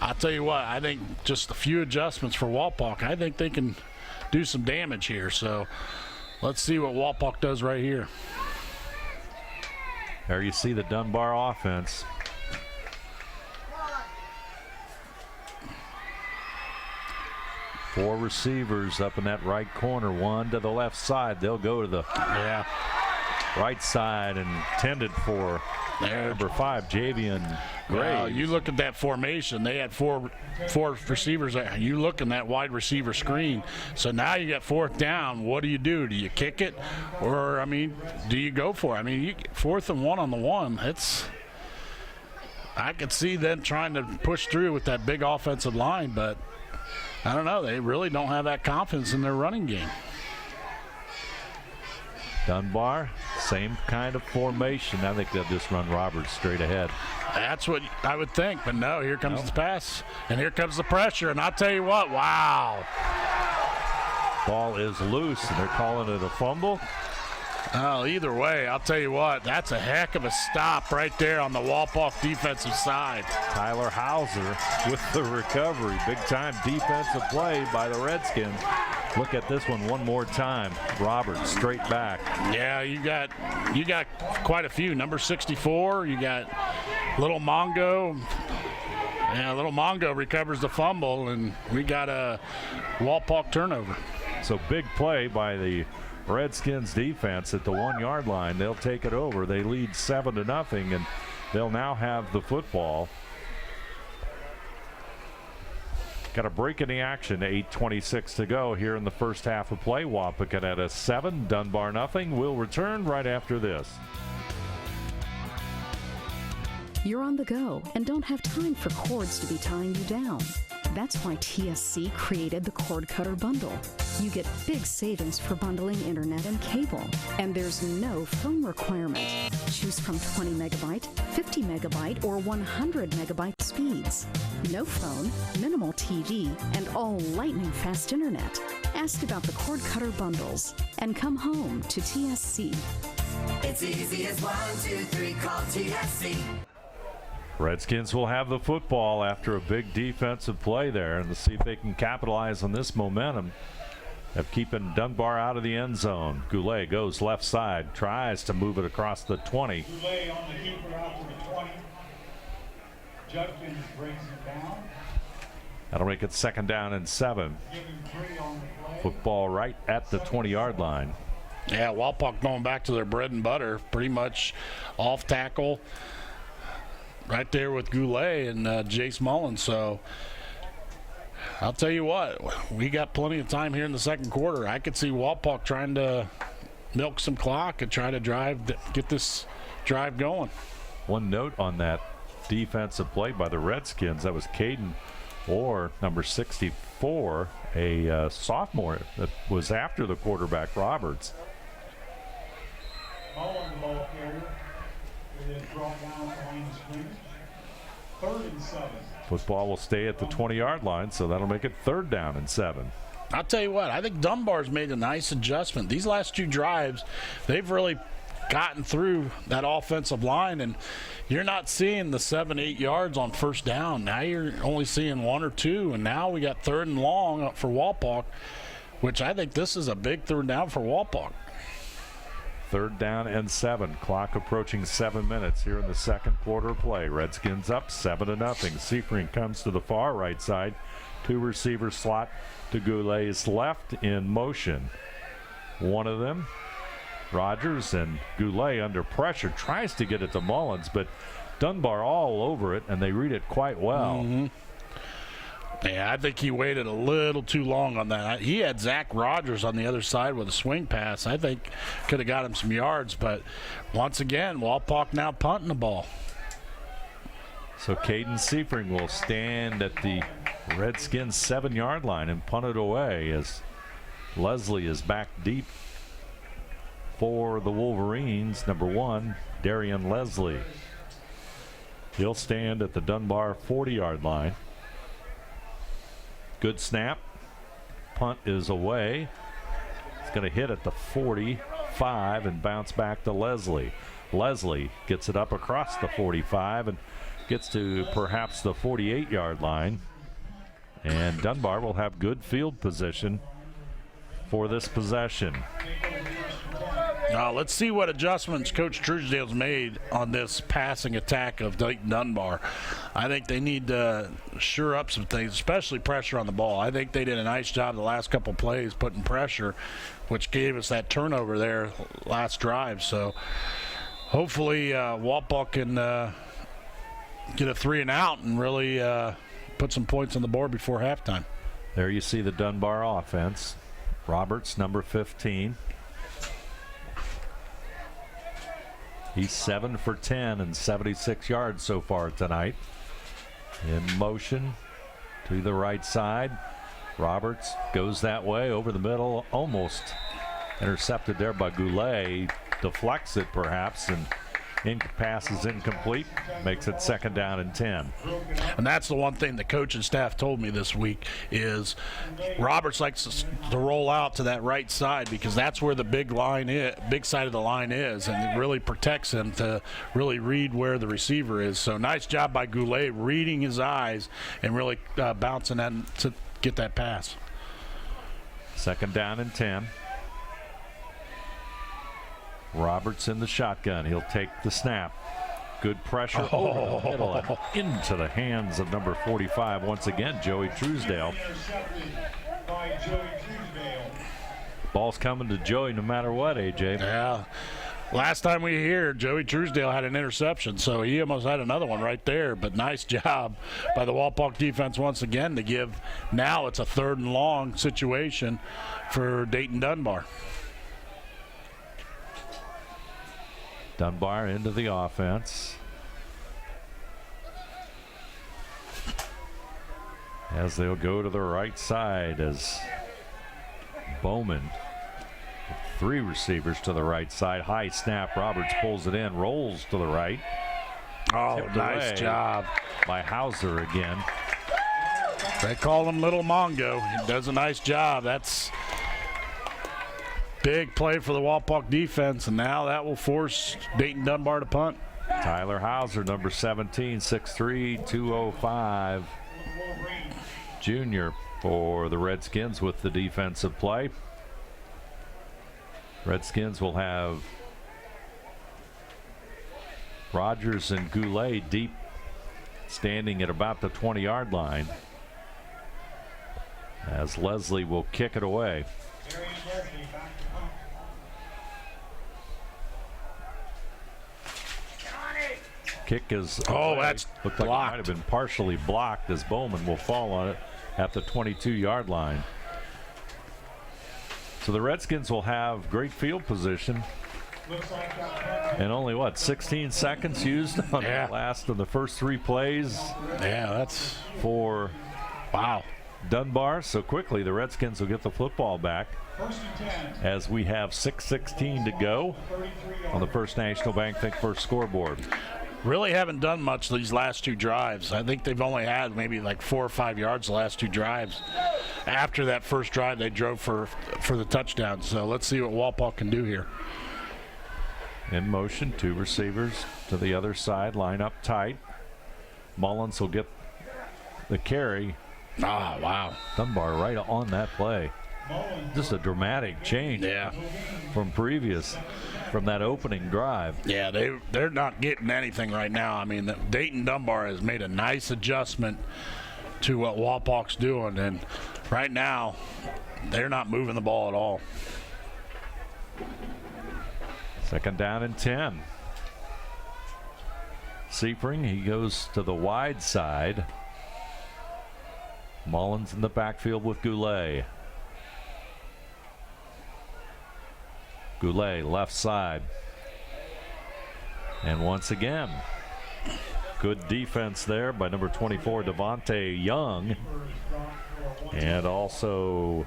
I'll tell you what, I think just a few adjustments for Wapak, I think they can do some damage here. So let's see what Wapak does right here. There you see the Dunbar offense. Four receivers up in that right corner, one to the left side. They'll go to the right side, intended for number 5, Javian Graves. Well, you look at that formation. They had four receivers. You look in that wide receiver screen. So now you got 4th down. What do? Do you kick it? Or, I mean, do you go for it? I mean, 4th and 1 on the 1. I could see them trying to push through with that big offensive line, but I don't know. They really don't have that confidence in their running game. Dunbar, same kind of formation. I think they'll just run Roberts straight ahead. That's what I would think, but no, here comes the pass, and here comes the pressure, and I'll tell you what, wow. Ball is loose, and they're calling it a fumble. Oh, either way, I'll tell you what, that's a heck of a stop right there on the Wapak defensive side. Tyler Hauser with the recovery. Big-time defensive play by the Redskins. Look at this one more time. Roberts straight back. Yeah, you got quite a few. Number 64, you got Little Mongo. Yeah, Little Mongo recovers the fumble, and we got a Wapak turnover. So big play by the Redskins defense at the 1-yard line. They'll take it over. They lead 7-0, and they'll now have the football. Got a break in the action. 8:26 to go here in the first half of play. Wapakoneta 7, Dunbar nothing. We'll return right after this. You're on the go and don't have time for cords to be tying you down. That's why TSC created the Cord Cutter Bundle. You get big savings for bundling internet and cable, and there's no phone requirement. Choose from 20 megabyte, 50 megabyte, or 100 megabyte speeds. No phone, minimal TV, and all lightning fast internet. Ask about the Cord Cutter Bundles and come home to TSC. It's easy as 1, 2, 3, call TSC. Redskins will have the football after a big defensive play there, and to see if they can capitalize on this momentum of keeping Dunbar out of the end zone. Goulet goes left side, tries to move it across the 20. Goulet on the keeper out to the 20. Judkins brings it down. That'll make it 2nd down and 7. Give him 3 on the play. Football right at the 20-yard line. Yeah, Wapak going back to their bread and butter, pretty much off tackle. Right there with Goulet and Jace Mullins. So I'll tell you what, we got plenty of time here in the second quarter. I could see Wapak trying to milk some clock and try to get this drive going. One note on that defensive play by the Redskins, that was Caden Orr, number 64, a sophomore that was after the quarterback Roberts. Mullen, the ball carrier. It is brought down behind the scrimmage. 3rd and 7. Football will stay at the 20-yard line, so that'll make it 3rd down and 7. I'll tell you what, I think Dunbar's made a nice adjustment. These last 2 drives, they've really gotten through that offensive line, and you're not seeing the 7-8 yards on 1st down. Now you're only seeing 1 or 2, and now we got 3rd and long up for Wapak, which I think this is a big 3rd down for Wapak. 3rd down and 7. Clock approaching 7 minutes here in the second quarter of play. Redskins up 7-0. Seifring comes to the far right side. 2 receiver slot to Goulet's left in motion. One of them, Rogers, and Goulet under pressure tries to get it to Mullins, but Dunbar all over it, and they read it quite well. Mm-hmm. Yeah, I think he waited a little too long on that. He had Zach Rogers on the other side with a swing pass. I think could have got him some yards, but once again, Wapak now punting the ball. So Caden Seifring will stand at the Redskins 7-yard line and punt it away as Leslie is back deep for the Wolverines. Number 1, Darian Leslie. He'll stand at the Dunbar 40-yard line. Good snap. Punt is away. It's going to hit at the 45 and bounce back to Leslie. Leslie gets it up across the 45 and gets to perhaps the 48-yard line. And Dunbar will have good field position for this possession. Now let's see what adjustments Coach Truesdale's made on this passing attack of Dayton Dunbar. I think they need to shore up some things, especially pressure on the ball. I think they did a nice job the last couple plays putting pressure, which gave us that turnover there last drive. So hopefully Wapak can get a 3-and-out and really put some points on the board before halftime. There you see the Dunbar offense. Roberts, number 15. He's 7 for 10 and 76 yards so far tonight. In motion to the right side. Roberts goes that way over the middle, almost intercepted there by Goulet. Deflects it perhaps, and pass is incomplete. Makes it 2nd down and 10. And that's the one thing the coach and staff told me this week is Roberts likes to roll out to that right side because that's where the big side of the line is, and it really protects him to really read where the receiver is. So nice job by Goulet reading his eyes and really bouncing that to get that pass. 2nd down and 10. Roberts in the shotgun. He'll take the snap. Good pressure over the middle and into the hands of number 45 once again, Joey Truesdale. Ball's coming to Joey no matter what, AJ. Yeah. Last time we here, Joey Truesdale had an interception, so he almost had another one right there. But nice job by the Wapak defense once again to give. Now it's a 3rd and long situation for Dayton Dunbar. Dunbar into the offense. As they'll go to the right side as Bowman, 3 receivers to the right side. High snap. Roberts pulls it in, rolls to the right. Oh, Tipped nice away job by Hauser again. They call him Little Mongo. He does a nice job. That's big play for the Wapak defense, and now that will force Dayton Dunbar to punt. Tyler Hauser, number 17, 6'3", 205. Junior for the Redskins with the defensive play. Redskins will have Rogers and Goulet deep, standing at about the 20-yard line, as Leslie will kick it away. Kick is away. That's looked like blocked. it might have been partially blocked, as Bowman will fall on it at the 22-yard line. So the Redskins will have great field position, and only 16 seconds used on the last of the first 3 plays. Yeah, that's for Dunbar. So quickly the Redskins will get the football back, as we have 6:16 to go on the First National Bank Think First scoreboard. really haven't done much these last 2 drives. I think they've only had maybe like 4 or 5 yards the last 2 drives. After that first drive, they drove for the touchdown. So let's see what Wapak can do here. In motion, 2 receivers to the other side, line up tight. Mullins will get the carry. Ah, wow. Dunbar right on that play. Just a dramatic change from that opening drive. Yeah, they're not getting anything right now. I mean, Dayton Dunbar has made a nice adjustment to what Wapak's doing, and right now they're not moving the ball at all. 2nd down and 10. Seifring, he goes to the wide side. Mullins in the backfield with Goulet. Goulet left side. And once again, good defense there by number 24, Devontae Young. And also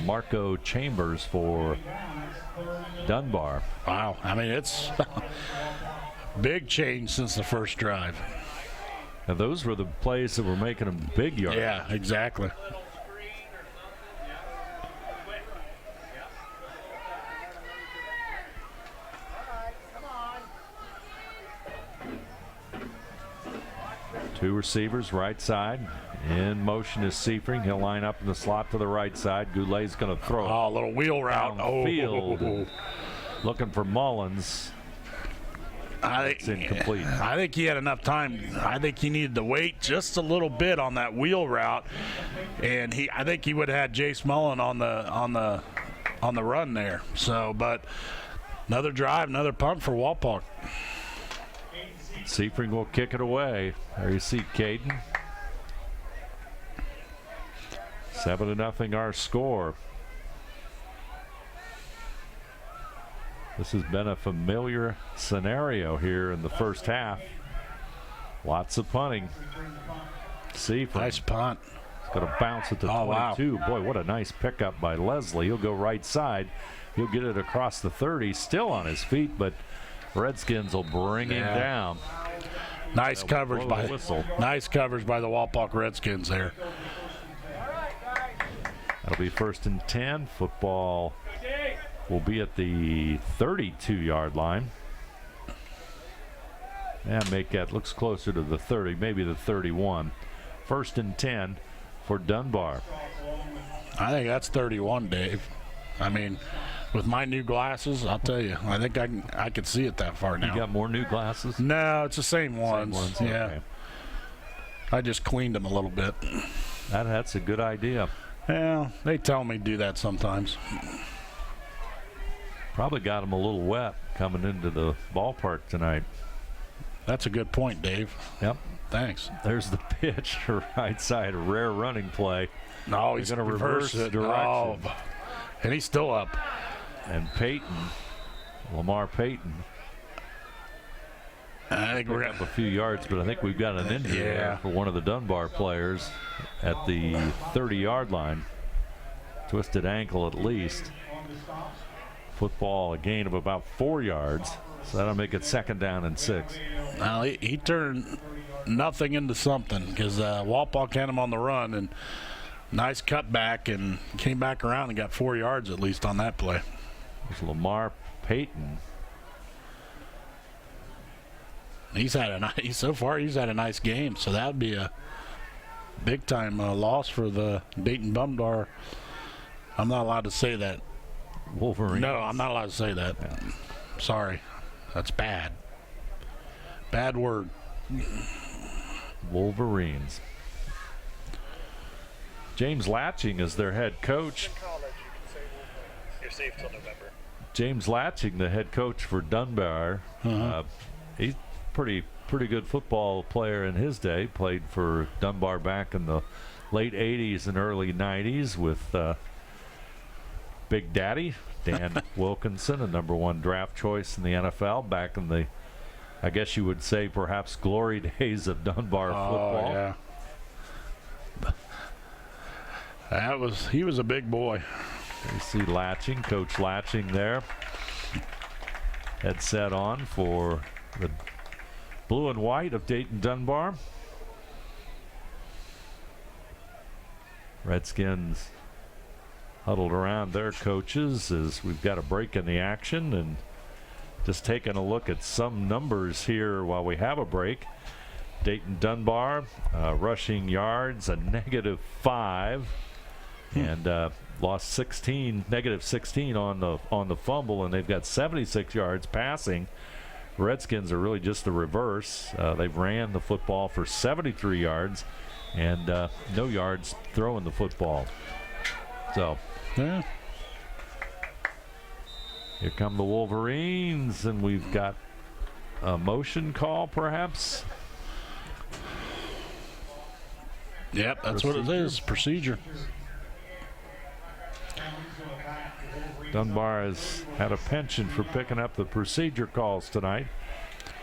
Marco Chambers for Dunbar. Wow, I mean, it's big change since the first drive. And those were the plays that were making them big yards. Yeah, exactly. Two receivers, right side. In motion is Seifring. He'll line up in the slot to the right side. Goulet's going to throw it. Oh, a little wheel route. Field. Looking for Mullins. It's incomplete. I think he had enough time. I think he needed to wait just a little bit on that wheel route, and I think he would have had Jace Mullen on the run there. So, but another drive, another punt for Wapak. Seifring will kick it away. There you see Caden. 7-0 our score. This has been a familiar scenario here in the first half. Lots of punting. Seifring. Nice punt. It's going to bounce at the 22. Wow. Boy, what a nice pickup by Leslie. He'll go right side. He'll get it across the 30. Still on his feet, but Redskins will bring him down. Nice coverage by the Wapak Redskins there. That'll be 1st and 10. Football will be at the 32-yard line. And make that looks closer to the 30, maybe the 31. 1st and 10 for Dunbar. I think that's 31, Dave. I mean, with my new glasses, I'll tell you, I think I can see it that far now. You got more new glasses? No, it's the same ones. Yeah. Okay. I just cleaned them a little bit. That's a good idea. Yeah, they tell me to do that sometimes. Probably got them a little wet coming into the ballpark tonight. That's a good point, Dave. Yep. Thanks. There's the pitch to right side, a rare running play. No, he's going to reverse direction. Oh, and he's still up. And Payton, Lamar Payton, I think we're up a few yards, but I think we've got an injury there for one of the Dunbar players at the 30-yard line. Twisted ankle at least. Football, a gain of about 4 yards. So that'll make it 2nd down and 6. Well, he turned nothing into something because Wapak had him on the run and nice cutback and came back around and got 4 yards at least on that play. There's Lamar Payton. So far he's had a nice game, so that would be a big time loss for the Dayton Dunbar. I'm not allowed to say that. Wolverine. No, I'm not allowed to say that. Yeah. Sorry, that's bad. Bad word. Wolverines. James Latching is their head coach. You're safe till November. James Latching, the head coach for Dunbar. He's pretty good football player in his day. Played for Dunbar back in the late 80s and early 90s with Big Daddy Dan Wilkinson, a #1 draft choice in the NFL back in the, I guess you would say, perhaps glory days of Dunbar football. Yeah. He was a big boy. You see Latching, Coach Latching there. Headset on for the blue and white of Dayton Dunbar. Redskins huddled around their coaches as we've got a break in the action, and just taking a look at some numbers here while we have a break. Dayton Dunbar rushing yards a -5 and lost -16 on the fumble, and they've got 76 yards passing. Redskins are really just the reverse. They've ran the football for 73 yards and no yards throwing the football. So yeah. Here come the Wolverines, and we've got a motion call, perhaps. Yep, that's what it is. Procedure. Dunbar has had a penchant for picking up the procedure calls tonight.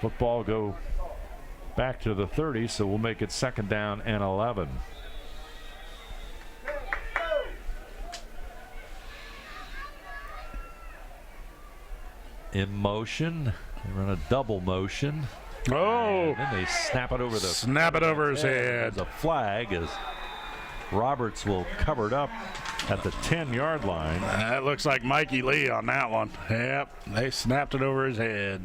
Football go back to the 30, so we'll make it 2nd down and 11. In motion, they run a double motion. Oh! And then they snap it over his head. There's a flag as Roberts will cover it up at the 10-yard line. That looks like Mikey Lee on that one. Yep, they snapped it over his head.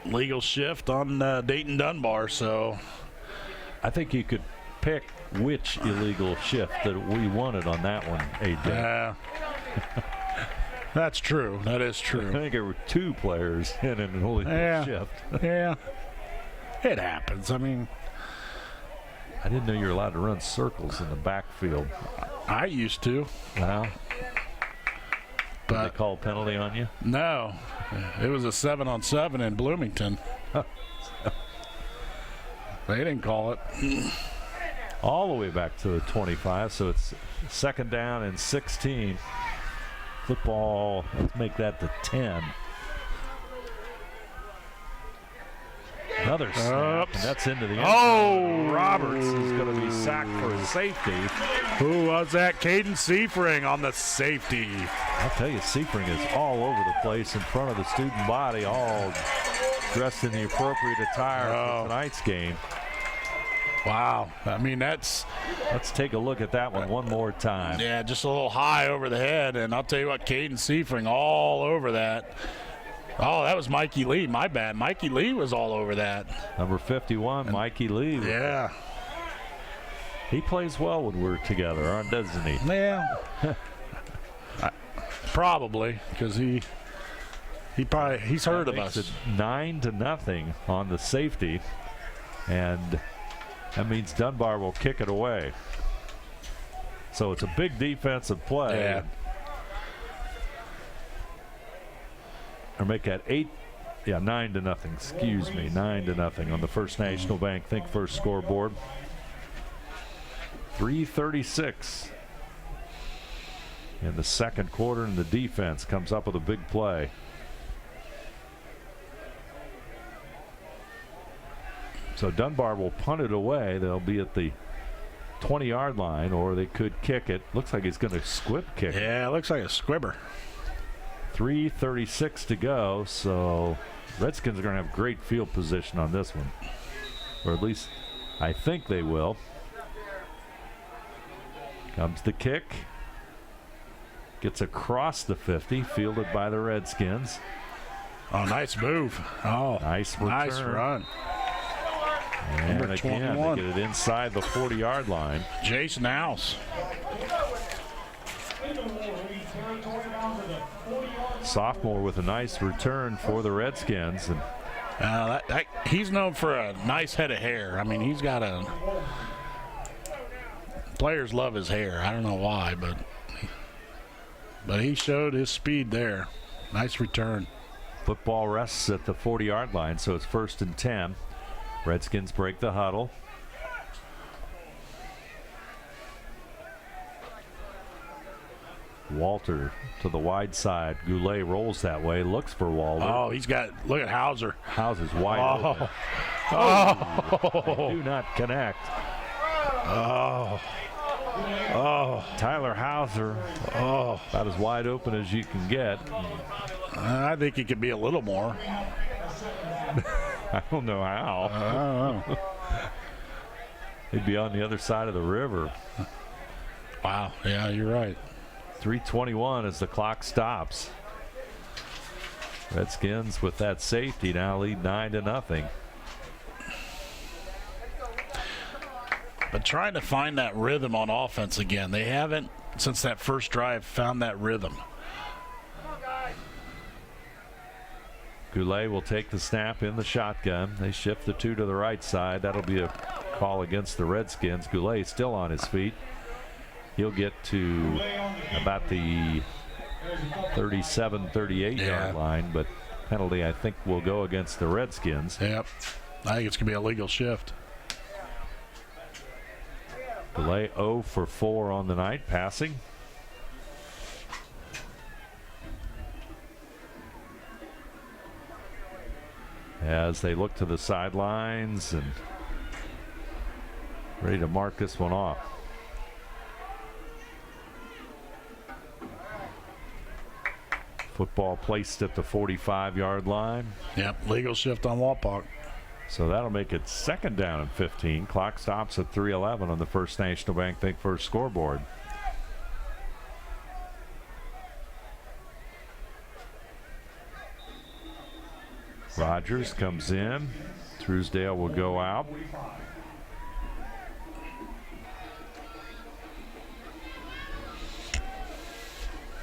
legal shift on Dayton Dunbar, so I think you could pick which illegal shift that we wanted on that one, AJ. That's true. That is I true. think there were 2 players in an illegal shift. Yeah. It happens. I mean, I didn't know you were allowed to run circles in the backfield. I used to. Well, did But they call a penalty on you? no, it was a 7-on-7 in Bloomington. They didn't call it. All the way back to the 25, so it's 2nd down and 16. Football, let's make that the 10. Another snap, and that's into the end zone. Roberts is going to be sacked for his safety. Who was that? Caden Seifring on the safety. I'll tell you, Seifring is all over the place in front of the student body, all dressed in the appropriate attire for tonight's game. Wow. I mean, let's take a look at that one more time. Yeah, just a little high over the head, and I'll tell you what, Caden Seifring all over that. Oh, that was Mikey Lee. My bad. Mikey Lee was all over that. Number 51, Mikey Lee. Yeah. He plays well when we're together, doesn't he? Yeah. Probably, because he's heard of us. It 9-0 on the safety, and that means Dunbar will kick it away. So it's a big defensive play. Yeah. Or make that 9-0. Excuse me, 9-0 on the First National Bank Think First scoreboard. 3:36 in the second quarter, and the defense comes up with a big play. So Dunbar will punt it away. They'll be at the 20-yard line, or they could kick it. Looks like he's going to squib kick it. Yeah, it looks like a squibber. 3:36 to go, so Redskins are going to have great field position on this one. Or at least I think they will. Comes the kick. Gets across the 50, fielded by the Redskins. Oh, nice move. Oh, nice return. Nice run. And Number again, 21. they get it inside the 40-yard line. Jason House. Sophomore with a nice return for the Redskins. And he's known for a nice head of hair. I mean, he's got a... Players love his hair. I don't know why, but he showed his speed there. Nice return. Football rests at the 40-yard line, so it's 1st and 10. Redskins break the huddle. Walter to the wide side. Goulet rolls that way, looks for Walter. Oh, look at Hauser. Hauser's wide open. They do not connect. Tyler Hauser, about as wide open as you can get. I think he could be a little more. I don't know how. I don't know. He'd be on the other side of the river. Wow, yeah, you're right. 3:21 as the clock stops. Redskins with that safety now lead 9-0. But trying to find that rhythm on offense again. They haven't, since that first drive, found that rhythm. Goulet will take the snap in the shotgun. They shift the 2 to the right side. That'll be a call against the Redskins. Goulet still on his feet. He'll get to about the 37, 38 yard line, but penalty I think will go against the Redskins. Yep. I think it's going to be a legal shift. Goulet 0 for 4 on the night, passing. As they look to the sidelines and ready to mark this one off. Football placed at the 45-yard line. Yep, legal shift on Wapak. So that'll make it 2nd down and 15. Clock stops at 3:11 on the First National Bank Think First scoreboard. Rogers comes in. Truesdale will go out.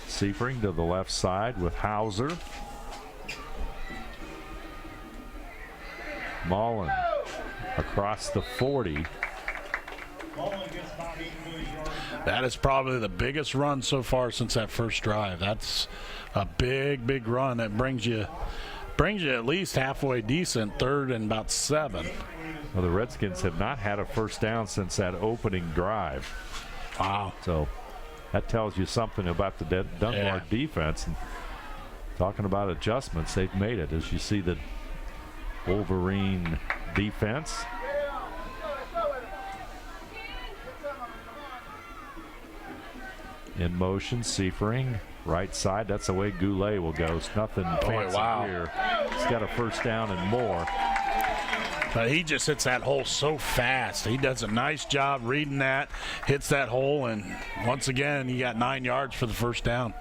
Seifring to the left side with Hauser. Mullen across the 40. That is probably the biggest run so far since that first drive. That's a big run. That brings you at least halfway decent, third and about 7. Well, the Redskins have not had a first down since that opening drive. Wow. So that tells you something about the Dunbar defense. And talking about adjustments, they've made it. As you see the Wolverine defense. In motion, Seifring, right side. That's the way Goulet will go. It's nothing fancy here. He's got a first down and more. But he just hits that hole so fast. He does a nice job reading that, hits that hole, and once again, he got 9 yards for the first down.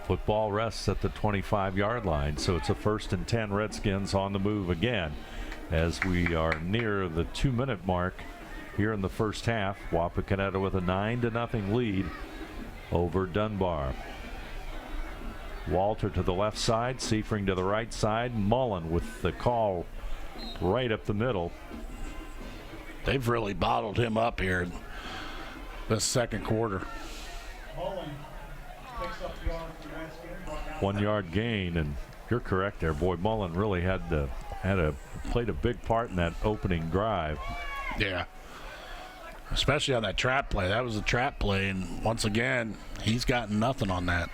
Football rests at the 25-yard line, so it's a 1st and 10. Redskins on the move again as we are near the 2-minute mark here in the first half. Wapakoneta with a 9-0 lead over Dunbar. Walter to the left side, Seifring to the right side. Mullen with the call right up the middle. They've really bottled him up here in the second quarter. 1 yard gain, and you're correct there. Boy, Mullen really played a big part in that opening drive. Yeah. Especially on that trap play. That was a trap play, and once again, he's gotten nothing on that.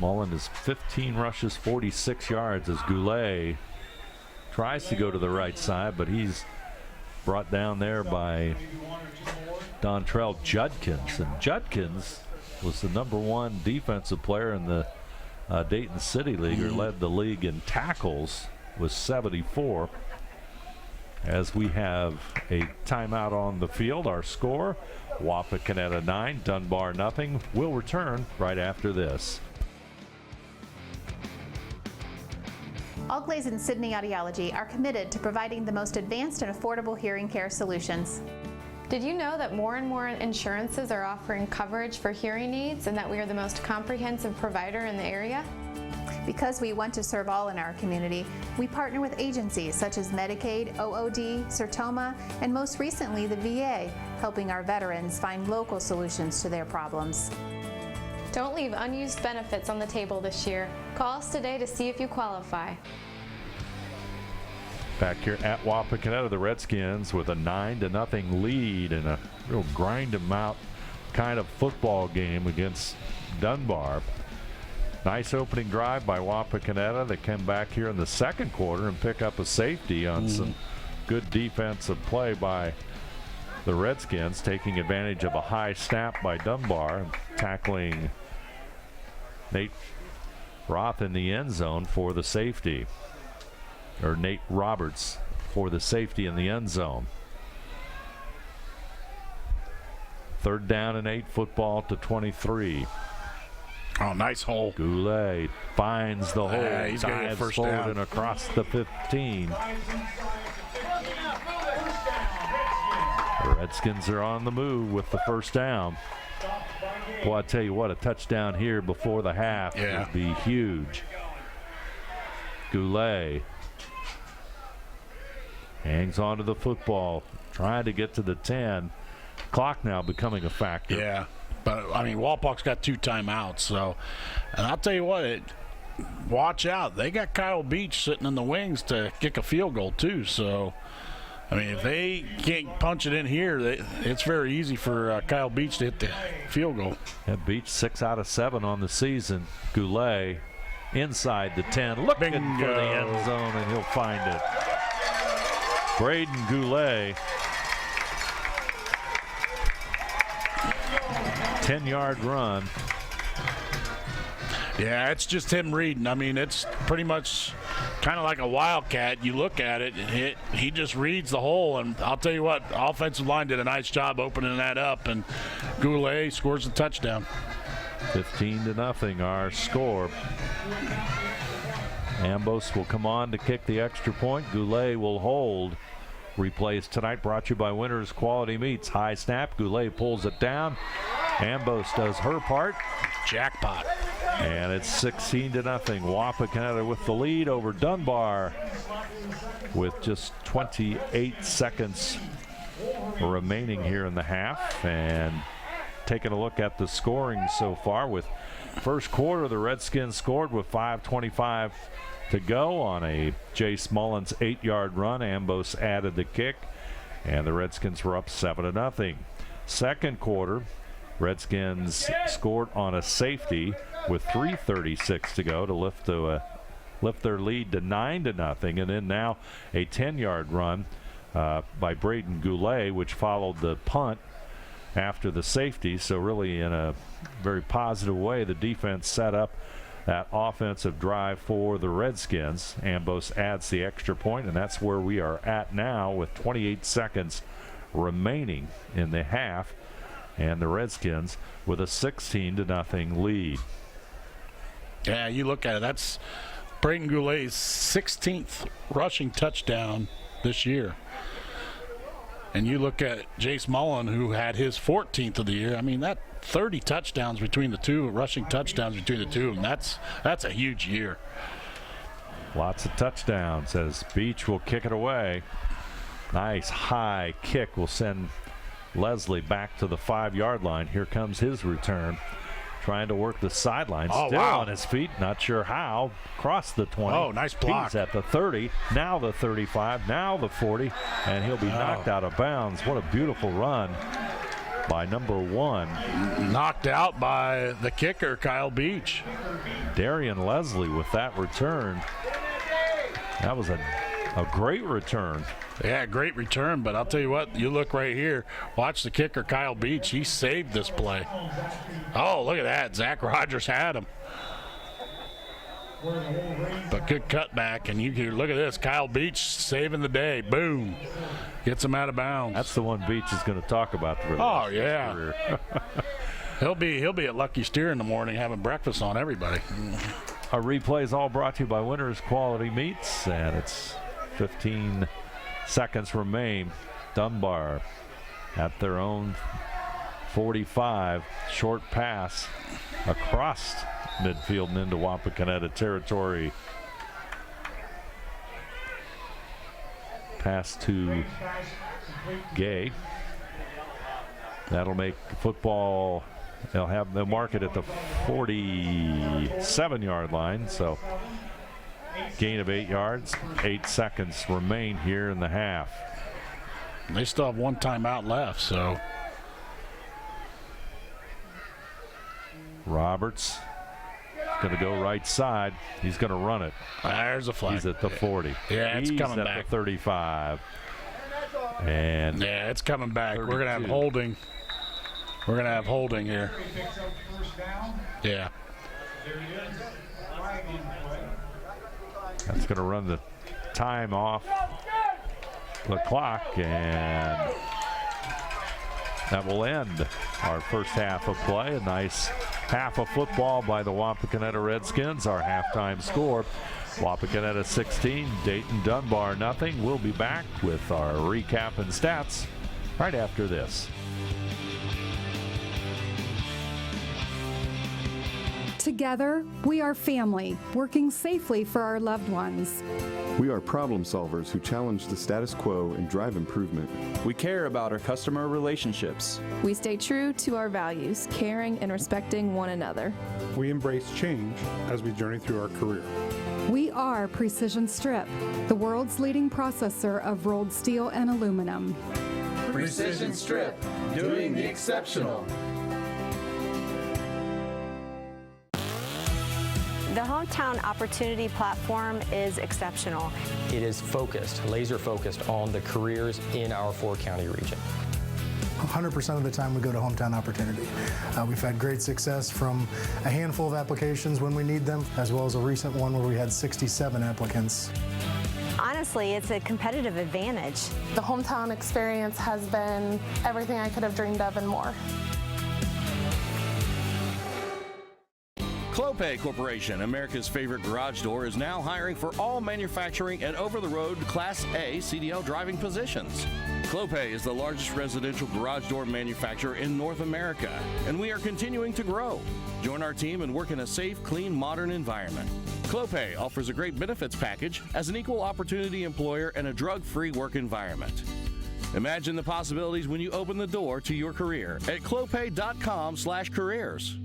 Mullen is 15 rushes, 46 yards as Goulet tries to go to the right side, but he's brought down there by Dontrell Judkins. And Judkins was the #1 defensive player in the Dayton City League, or led the league in tackles with 74. As we have a timeout on the field, our score, Wapakoneta 9, Dunbar nothing. We'll return right after this. Allglaze and Sydney Audiology are committed to providing the most advanced and affordable hearing care solutions. Did you know that more and more insurances are offering coverage for hearing aids and that we are the most comprehensive provider in the area? Because we want to serve all in our community, we partner with agencies such as Medicaid, OOD, Sertoma, and most recently the VA, helping our veterans find local solutions to their problems. Don't leave unused benefits on the table this year. Call us today to see if you qualify. Back here at Wapakoneta, the Redskins with a 9-0 lead and a real grind 'em out kind of football game against Dunbar. Nice opening drive by Wapakoneta. They come back here in the second quarter and pick up a safety on some good defensive play by the Redskins, taking advantage of a high snap by Dunbar, tackling Nate Roth in the end zone for the safety, or Nate Roberts for the safety in the end zone. 3rd down and 8, football to 23. Oh, nice hole. Goulet finds the hole. He's going to get first forward down. And across the 15. The Redskins are on the move with the first down. Boy, I tell you what, a touchdown here before the half would be huge. Goulet hangs on to the football, trying to get to the 10. Clock now becoming a factor. Yeah, but I mean, Walpock's got 2 timeouts, so, and I'll tell you what, watch out. They got Kyle Beach sitting in the wings to kick a field goal too, so I mean, if they can't punch it in here, it's very easy for Kyle Beach to hit the field goal. And Beach 6 out of 7 on the season. Goulet inside the 10, looking for the end zone, and he'll find it. Braden Goulet, 10-yard run. Yeah, it's just him reading. I mean, it's pretty much kind of like a wildcat. You look at it, and he just reads the hole. And I'll tell you what, offensive line did a nice job opening that up, and Goulet scores a touchdown. 15-0 our score. Ambos will come on to kick the extra point. Goulet will hold. Replays tonight brought to you by Winners Quality Meats. High snap. Goulet pulls it down. Ambos does her part. Jackpot. And it's 16-0. Wapakoneta with the lead over Dunbar with just 28 seconds remaining here in the half. And taking a look at the scoring so far, with first quarter, the Redskins scored with 5:25 to go on a Jace Mullins 8-yard run. Ambos added the kick, and the Redskins were up 7-0. Second quarter, Redskins scored on a safety with 3:36 to go to lift their lead to 9-0, and then now a 10-yard run by Braden Goulet, which followed the punt after the safety. So really, in a very positive way, the defense set up that offensive drive for the Redskins. Ambos adds the extra point, and that's where we are at now with 28 seconds remaining in the half, and the Redskins with a 16-0 lead. Yeah, you look at it, that's Braden Goulet's 16th rushing touchdown this year. And you look at Jace Mullen, who had his 14th of the year. I mean, that 30 touchdowns between the two, rushing touchdowns between the two, and that's a huge year. Lots of touchdowns as Beach will kick it away. Nice high kick will send Leslie back to the 5-yard line. Here comes his return. Trying to work the sideline. Oh, still wow. on his feet. Not sure how. Crossed the 20. Oh, nice block. He's at the 30. Now the 35. Now the 40. And he'll be knocked out of bounds. What a beautiful run by number 1. Knocked out by the kicker, Kyle Beach. Darian Leslie with that return. That was a great return. Yeah, great return, but I'll tell you what, you look right here, watch the kicker, Kyle Beach. He saved this play. Oh, look at that. Zach Rogers had him. But good cutback, and you can look at this. Kyle Beach saving the day. Boom. Gets him out of bounds. That's the one Beach is going to talk about. Oh, yeah. He'll be at Lucky Steer in the morning having breakfast on everybody. Our replays all brought to you by Winners Quality Meats, and it's 15 seconds remain. Dunbar at their own 45. Short pass across midfield and into Wapakoneta territory. Pass to Gay. That'll make football. They'll mark it at the 47-yard line. So gain of 8 yards. 8 seconds remain here in the half. They still have one timeout left, so. Roberts going to go right side. He's going to run it. There's a flag. He's at the 40. Yeah, it's coming back. back. He's at the 35. And yeah, it's coming back. 32. We're going to have holding. We're going to have holding here. Yeah. That's going to run the time off the clock, and that will end our first half of play. A nice half of football by the Wapakoneta Redskins. Our halftime score, Wapakoneta 16, Dayton Dunbar nothing. We'll be back with our recap and stats right after this. Together, we are family, working safely for our loved ones. We are problem solvers who challenge the status quo and drive improvement. We care about our customer relationships. We stay true to our values, caring and respecting one another. We embrace change as we journey through our career. We are Precision Strip, the world's leading processor of rolled steel and aluminum. Precision Strip, doing the exceptional. The Hometown Opportunity Platform is exceptional. It is focused, laser focused on the careers in our 4-county region. 100% of the time we go to Hometown Opportunity. We've had great success from a handful of applications when we need them, as well as a recent one where we had 67 applicants. Honestly, it's a competitive advantage. The Hometown experience has been everything I could have dreamed of and more. Clopay Corporation, America's favorite garage door, is now hiring for all manufacturing and over-the-road Class A CDL driving positions. Clopay is the largest residential garage door manufacturer in North America, and we are continuing to grow. Join our team and work in a safe, clean, modern environment. Clopay offers a great benefits package as an equal opportunity employer and a drug-free work environment. Imagine the possibilities when you open the door to your career at clopay.com/careers.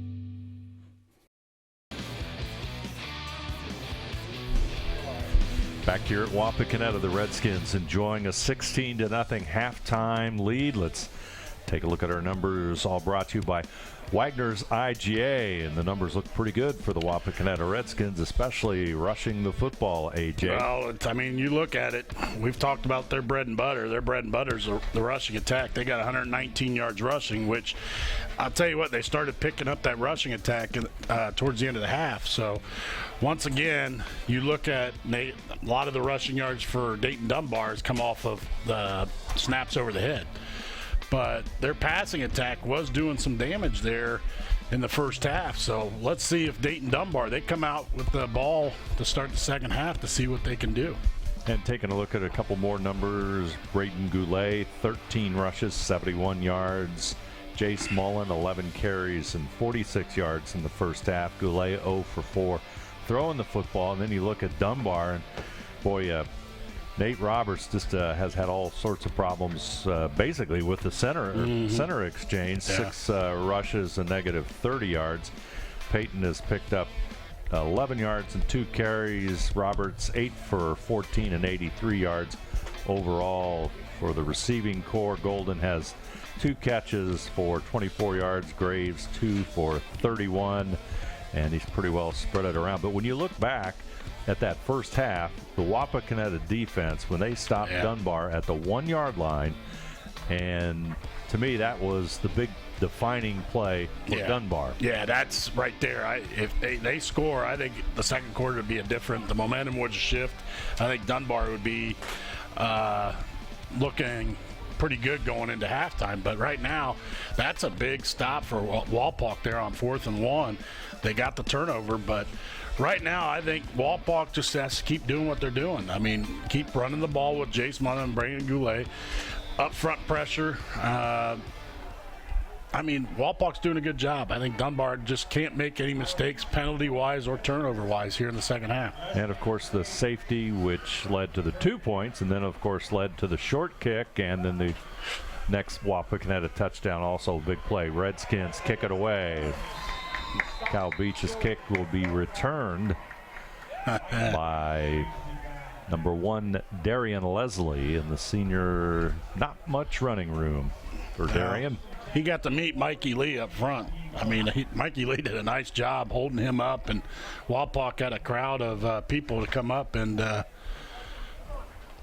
Back here at Wapakoneta, the Redskins enjoying a 16-0 halftime lead. Let's take a look at our numbers, all brought to you by Wagner's IGA, and the numbers look pretty good for the Wapakoneta Redskins, especially rushing the football, AJ. Well, I mean, you look at it, we've talked about their bread and butter. Their bread and butter is the rushing attack. They got 119 yards rushing, which I'll tell you what, they started picking up that rushing attack towards the end of the half. So once again, you look at a lot of the rushing yards for Dayton Dunbar has come off of the snaps over the head. But their passing attack was doing some damage there in the first half. So let's see if Dayton Dunbar, they come out with the ball to start the second half to see what they can do. And taking a look at a couple more numbers, Braden Goulet, 13 rushes, 71 yards. Jace Mullen, 11 carries and 46 yards in the first half. Goulet 0 for 4 throwing the football. And then you look at Dunbar, and boy, Nate Roberts just has had all sorts of problems basically with the center exchange. Yeah. 6 rushes and negative 30 yards. Peyton has picked up 11 yards and 2 carries. Roberts 8 for 14 and 83 yards overall for the receiving core. Golden has 2 catches for 24 yards. Graves 2 for 31, and he's pretty well spread it around. But when you look back at that first half, the Wapakoneta defense, when they stopped Dunbar at the 1-yard line, and to me that was the big defining play for Dunbar. Yeah, that's right there. If they score, I think the second quarter would be the momentum would shift. I think Dunbar would be looking pretty good going into halftime. But right now, that's a big stop for Wapak there on 4th and 1. They got the turnover, but right now, I think Wapak just has to keep doing what they're doing. I mean, keep running the ball with Jace Mullen and Braden Goulet. Up front pressure. I mean, Wapak's doing a good job. I think Dunbar just can't make any mistakes penalty-wise or turnover-wise here in the second half. And, of course, the safety, which led to the 2 points, and then, of course, led to the short kick, and then the next Wapakoneta touchdown, also a big play. Redskins kick it away. Cal Beach's kick will be returned by number 1, Darian Leslie, in the senior. Not much running room for Darian. He got to meet Mikey Lee up front. I mean, Mikey Lee did a nice job holding him up, and Wapak got a crowd of people to come up. And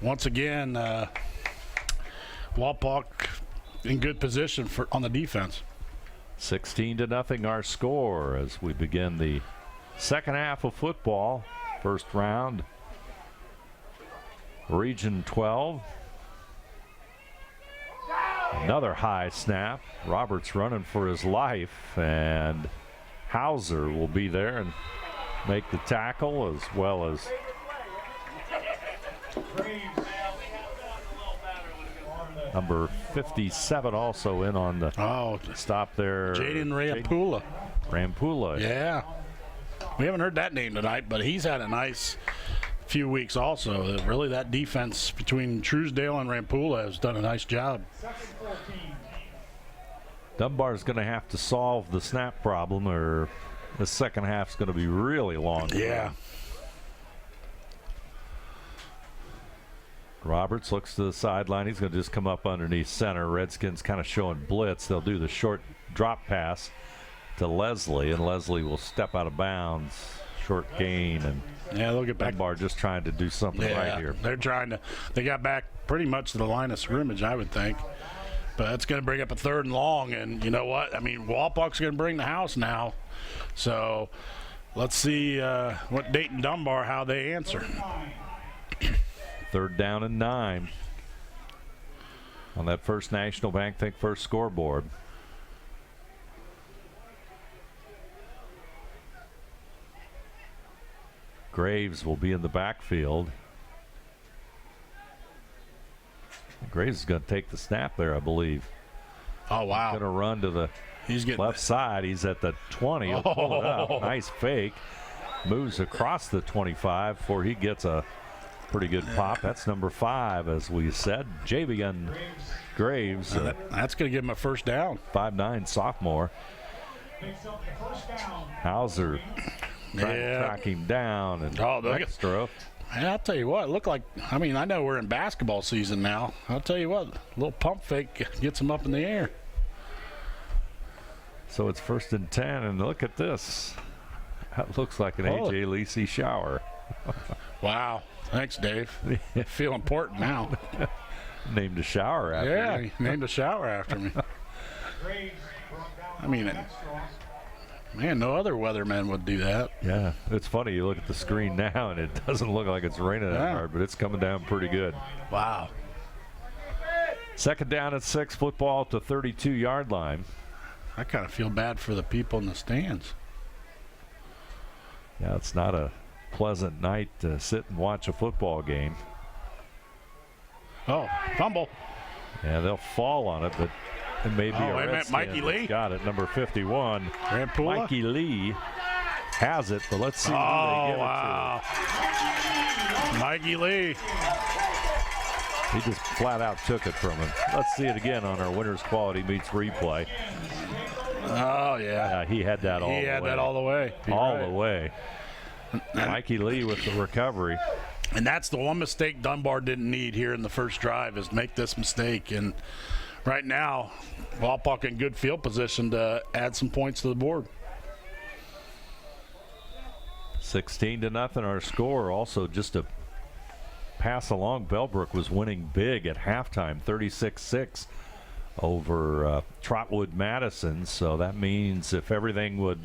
once again, Wapak in good position on the defense. 16-0 our score as we begin the second half of football. First round, Region 12. Another high snap. Roberts running for his life, and Hauser will be there and make the tackle, as well as number 57 also in on the stop there. Jaden Rampula. Rampula. Yeah. We haven't heard that name tonight, but he's had a nice few weeks also. Really, that defense between Truesdale and Rampula has done a nice job. Dunbar's going to have to solve the snap problem, or the second half's going to be really long. Yeah. Roberts looks to the sideline. He's going to just come up underneath center. Redskins kind of showing blitz. They'll do the short drop pass to Leslie, and Leslie will step out of bounds. Short gain, and they'll get back. Dunbar just trying to do something right here. They're trying to. They got back pretty much to the line of scrimmage, I would think. But that's going to bring up a 3rd and long, and you know what? I mean, Wapak's going to bring the house now. So let's see what Dayton Dunbar, how they answer. 3rd down and 9 on that First National Bank Think First scoreboard. Graves will be in the backfield. Graves is going to take the snap there, I believe. Oh, wow. He's going to run to the left side. He's at the 20. He'll pull it up. Nice fake. Moves across the 25 before he gets a pretty good pop. That's number 5, as we said. Javian Graves. That's going to give him a first down. 5'9" sophomore. Hauser trying to track him down and extra. And I'll tell you what, I know we're in basketball season now. I'll tell you what, a little pump fake gets him up in the air. So it's 1st and 10, and look at this. That looks like an A.J. Lacey shower. Wow. Thanks, Dave. I feel important now. Named a shower after me. Yeah, named a shower after me. I mean, man, no other weatherman would do that. Yeah, it's funny. You look at the screen now, and it doesn't look like it's raining that hard, but it's coming down pretty good. Wow. 2nd down at 6, football at the 32-yard line. I kind of feel bad for the people in the stands. Yeah, it's not a pleasant night to sit and watch a football game. Oh, fumble. Yeah, they'll fall on it, but it may be a Redskin. Mikey Lee Got it, number 51. Rampula? Mikey Lee has it, but let's see who they give it to. Mikey Lee. He just flat out took it from him. Let's see it again on our Winners Quality Meets replay. Oh, yeah. He had that all the way. He had that all the way. All the way. Mikey Lee with the recovery. And that's the one mistake Dunbar didn't need here in the first drive, is make this mistake. And right now, Wapak in good field position to add some points to the board. 16-0 our score. Also, just to pass along, Bellbrook was winning big at halftime, 36-6 over Trotwood Madison. So that means if everything would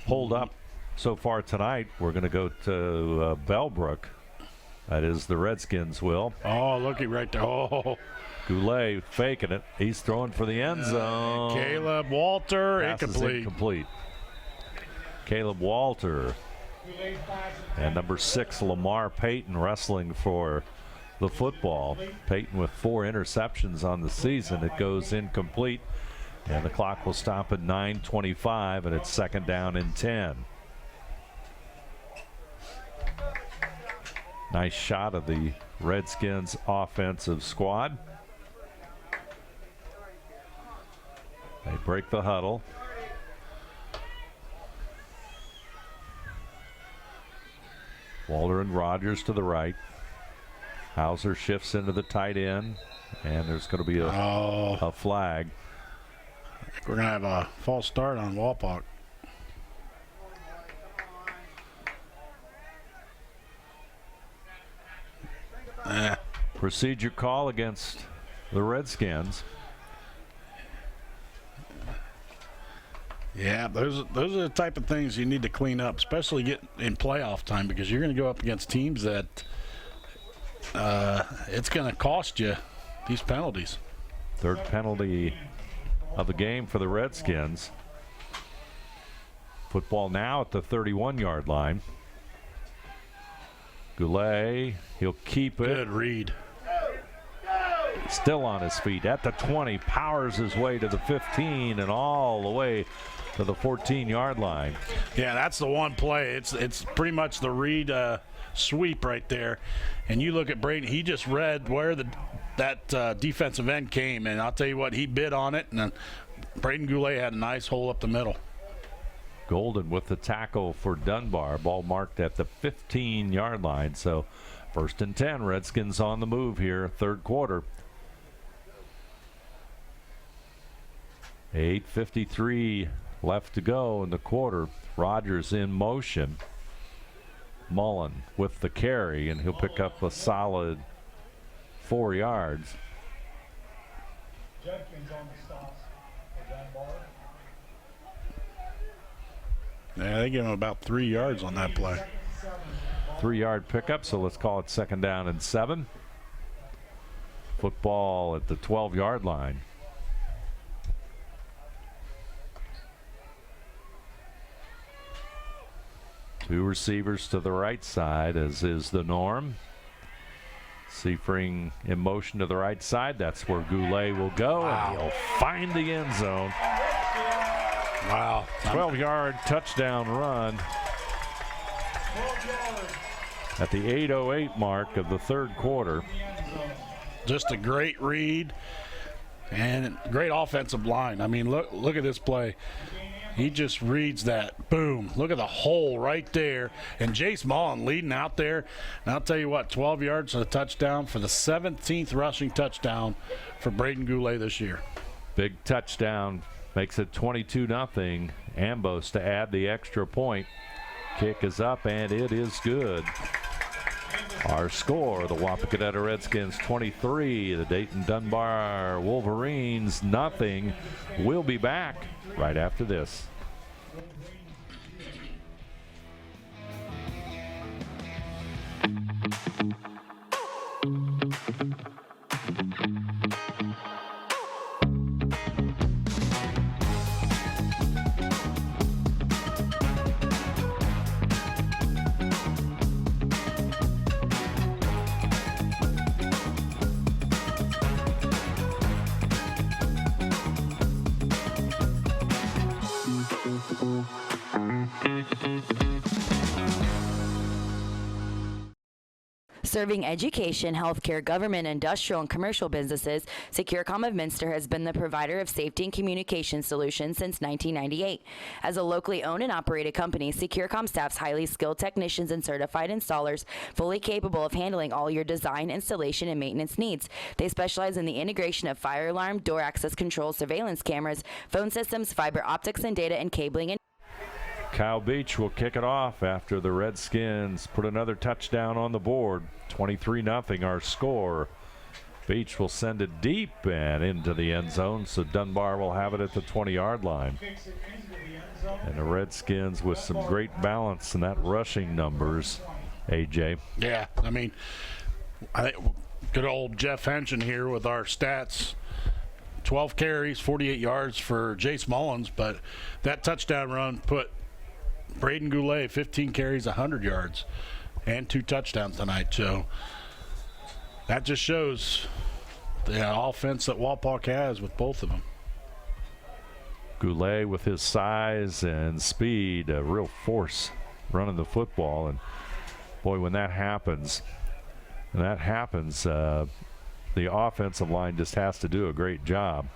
hold up so far tonight, we're going to go to Bellbrook. That is, the Redskins will. Oh, looky right there. Oh. Goulet faking it. He's throwing for the end zone. Caleb Walter, Pass is incomplete. Caleb Walter. And number 6, Lamar Payton, wrestling for the football. Payton with 4 interceptions on the season. It goes incomplete. And the clock will stop at 9:25, and it's 2nd down and 10. Nice shot of the Redskins offensive squad. They break the huddle. Walter and Rogers to the right. Hauser shifts into the tight end, and there's going to be a flag. I think we're going to have a false start on Wapak. Procedure call against the Redskins. Yeah, those are the type of things you need to clean up, especially get in playoff time, because you're going to go up against teams that it's going to cost you these penalties. 3rd penalty of the game for the Redskins. Football now at the 31-yard line. Goulet, he'll keep it. Good read. Still on his feet at the 20, powers his way to the 15 and all the way to the 14-yard line. Yeah, that's the one play. It's pretty much the read sweep right there. And you look at Braden, he just read where that defensive end came, and I'll tell you what, he bid on it, and then Braden Goulet had a nice hole up the middle. Golden with the tackle for Dunbar. Ball marked at the 15-yard line. So 1st and 10, Redskins on the move here, 3rd quarter. 8:53 left to go in the quarter. Rogers in motion. Mullen with the carry, and he'll pick up a solid 4 yards. Judkins on the stop for Dunbar. Yeah, they give him about 3 yards on that play. 3-yard pickup, so let's call it 2nd down and 7. Football at the 12-yard line. Two receivers to the right side, as is the norm. Seifring in motion to the right side. That's where Goulet will go, and he'll find the end zone. Wow. 12-yard touchdown run at the 8:08 mark of the third quarter. Just a great read and great offensive line. I mean, look at this play. He just reads that. Boom. Look at the hole right there. And Jace Mullen leading out there. And I'll tell you what, 12 yards for a touchdown for the 17th rushing touchdown for Braden Goulet this year. Big touchdown. Makes it 22-0. Ambos to add the extra point. Kick is up, and it is good. Our score, the Wapakoneta Redskins 23, the Dayton Dunbar Wolverines nothing. We'll be back right after this. Serving education, healthcare, government, industrial, and commercial businesses, Securcom of Minster has been the provider of safety and communication solutions since 1998. As a locally owned and operated company, Securcom staffs highly skilled technicians and certified installers, fully capable of handling all your design, installation, and maintenance needs. They specialize in the integration of fire alarm, door access control, surveillance cameras, phone systems, fiber optics and data, and cabling. And Kyle Beach will kick it off after the Redskins put another touchdown on the board. 23-0 our score. Beach will send it deep and into the end zone, so Dunbar will have it at the 20-yard line. And the Redskins with some great balance in that rushing numbers, AJ. Yeah, I mean, I think good old Jeff Henshin here with our stats. 12 carries, 48 yards for Jace Mullins, but that touchdown run put Braden Goulet 15 carries, 100 yards, and 2 touchdowns tonight. So that just shows the offense that Wapak has with both of them. Goulet with his size and speed, a real force running the football. And boy, when that happens, the offensive line just has to do a great job.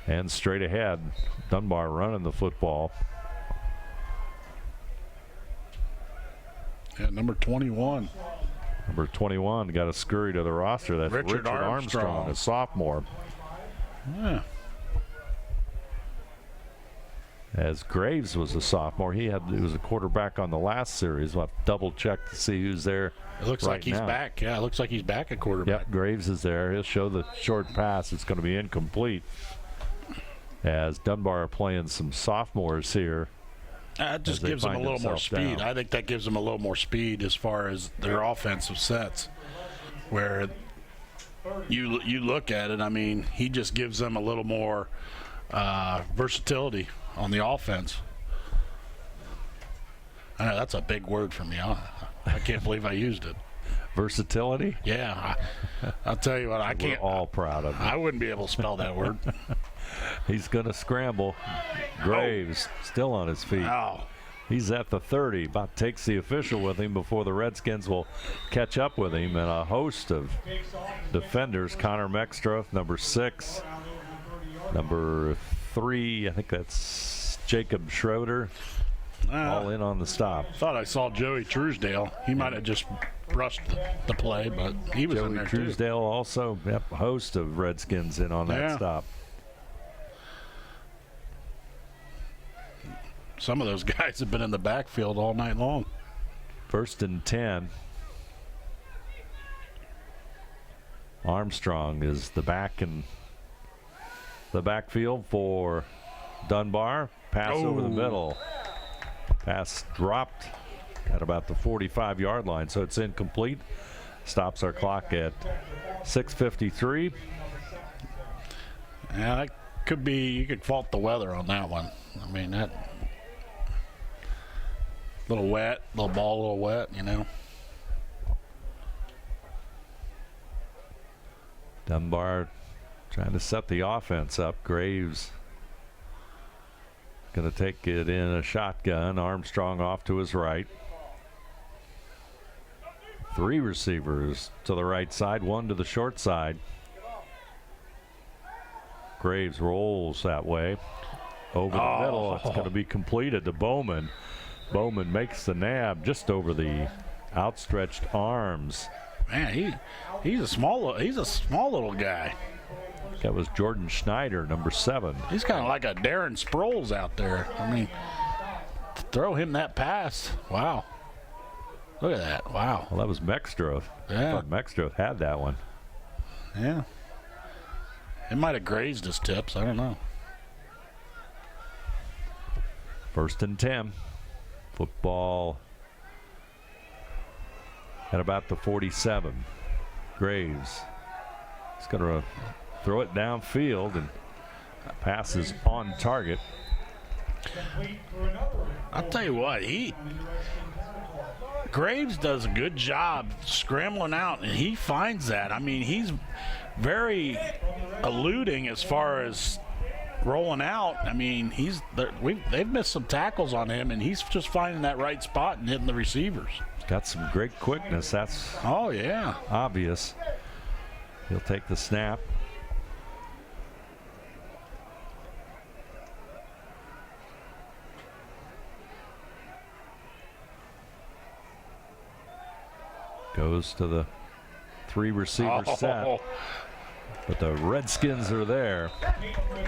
And straight ahead, Dunbar running the football. Yeah, number 21. Number 21 got a scurry to the roster. That's Richard Armstrong, a sophomore. Yeah. As Graves was a sophomore, he was a quarterback on the last series. We'll have to double check to see who's there. It looks like he's back. Yeah, it looks like he's back at quarterback. Yep, Graves is there. He'll show the short pass. It's going to be incomplete. As Dunbar are playing some sophomores here. That just gives them a little more speed. I think that gives them a little more speed as far as their offensive sets. Where you look at it, I mean, he just gives them a little more versatility on the offense. I know that's a big word for me. I can't believe I used it. Versatility? Yeah. I'll tell you what, I can't. We're all proud of it. I wouldn't be able to spell that word. He's going to scramble. Graves still on his feet. Wow. He's at the 30. About takes the official with him before the Redskins will catch up with him. And a host of defenders. Connor Mextra, number 6. Number 3, I think that's Jacob Schroeder. All in on the stop. Thought I saw Joey Truesdale. He might have just brushed the play, but he was in there Joey Truesdale too. Also, yep, host of Redskins in on that stop. Some of those guys have been in the backfield all night long. 1st and 10. Armstrong is the back in the backfield for Dunbar. Pass over the middle. Pass dropped at about the 45-yard line, so it's incomplete. Stops our clock at 6:53. Yeah, that could be, you could fault the weather on that one. I mean, little wet, little ball, a little wet, you know. Dunbar trying to set the offense up. Graves going to take it in a shotgun. Armstrong off to his right. 3 receivers to the right side, 1 to the short side. Graves rolls that way. Over the middle, it's going to be completed to Bowman. Bowman makes the nab just over the outstretched arms. Man, he's a small little guy. That was Jordan Schneider, number 7. He's kind of like a Darren Sproles out there. I mean, to throw him that pass, wow. Look at that, wow. Well, that was Mextroth. Yeah. I thought Mextroth had that one. Yeah. It might have grazed his tips, I don't know. 1st and 10. Football at about the 47. Graves is going to throw it downfield, and pass is on target. I'll tell you what, Graves does a good job scrambling out, and he finds that. I mean, he's very eluding as far as rolling out. I mean, they've missed some tackles on him, and he's just finding that right spot and hitting the receivers. Got some great quickness. That's obvious. He'll take the snap. Goes to the 3 receiver set. But the Redskins are there.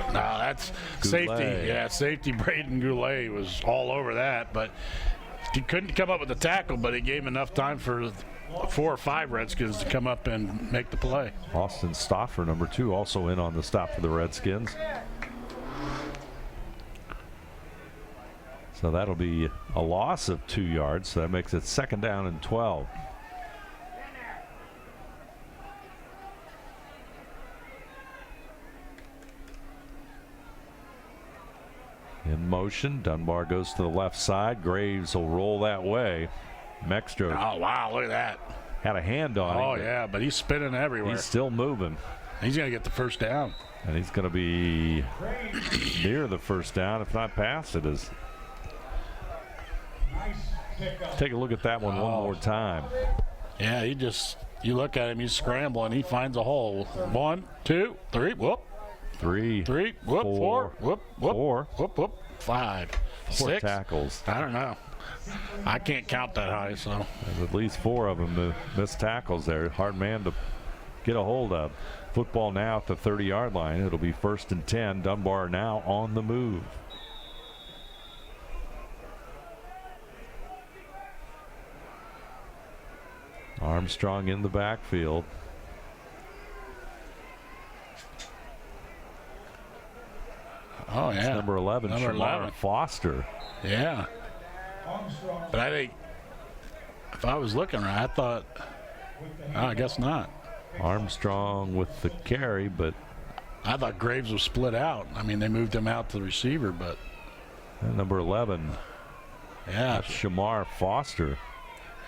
No, that's Goulet. safety. Yeah, safety. Braden Goulet was all over that, but he couldn't come up with the tackle, but it gave him enough time for 4 or 5 Redskins to come up and make the play. Austin Stoffer, number 2, also in on the stop for the Redskins. So that'll be a loss of 2 yards. So that makes it 2nd down and 12. In motion, Dunbar goes to the left side. Graves will roll that way. Mextra. Oh, wow, look at that. Had a hand on him. Oh, yeah, but he's spinning everywhere. He's still moving. He's going to get the 1st down. And he's going to be near the 1st down, if not past it. Take a look at that one more time. Yeah, you look at him, he's scrambling. He finds a hole. 1, 2, 3, whoop. 3, whoop, 4, whoop, whoop, 4, whoop, whoop, 5, 4 6 tackles. I don't know. I can't count that high, so. There's at least 4 of them missed tackles there. Hard man to get a hold of. Football now at the 30-yard line. It'll be 1st and 10. Dunbar now on the move. Armstrong in the backfield. Oh, yeah. It's number 11, Number Shamar 11. Foster. Yeah. But I think if I was looking right, I thought, I guess not. Armstrong with the carry, but I thought Graves was split out. I mean, they moved him out to the receiver, but. Number 11. Yeah. Shamar Foster.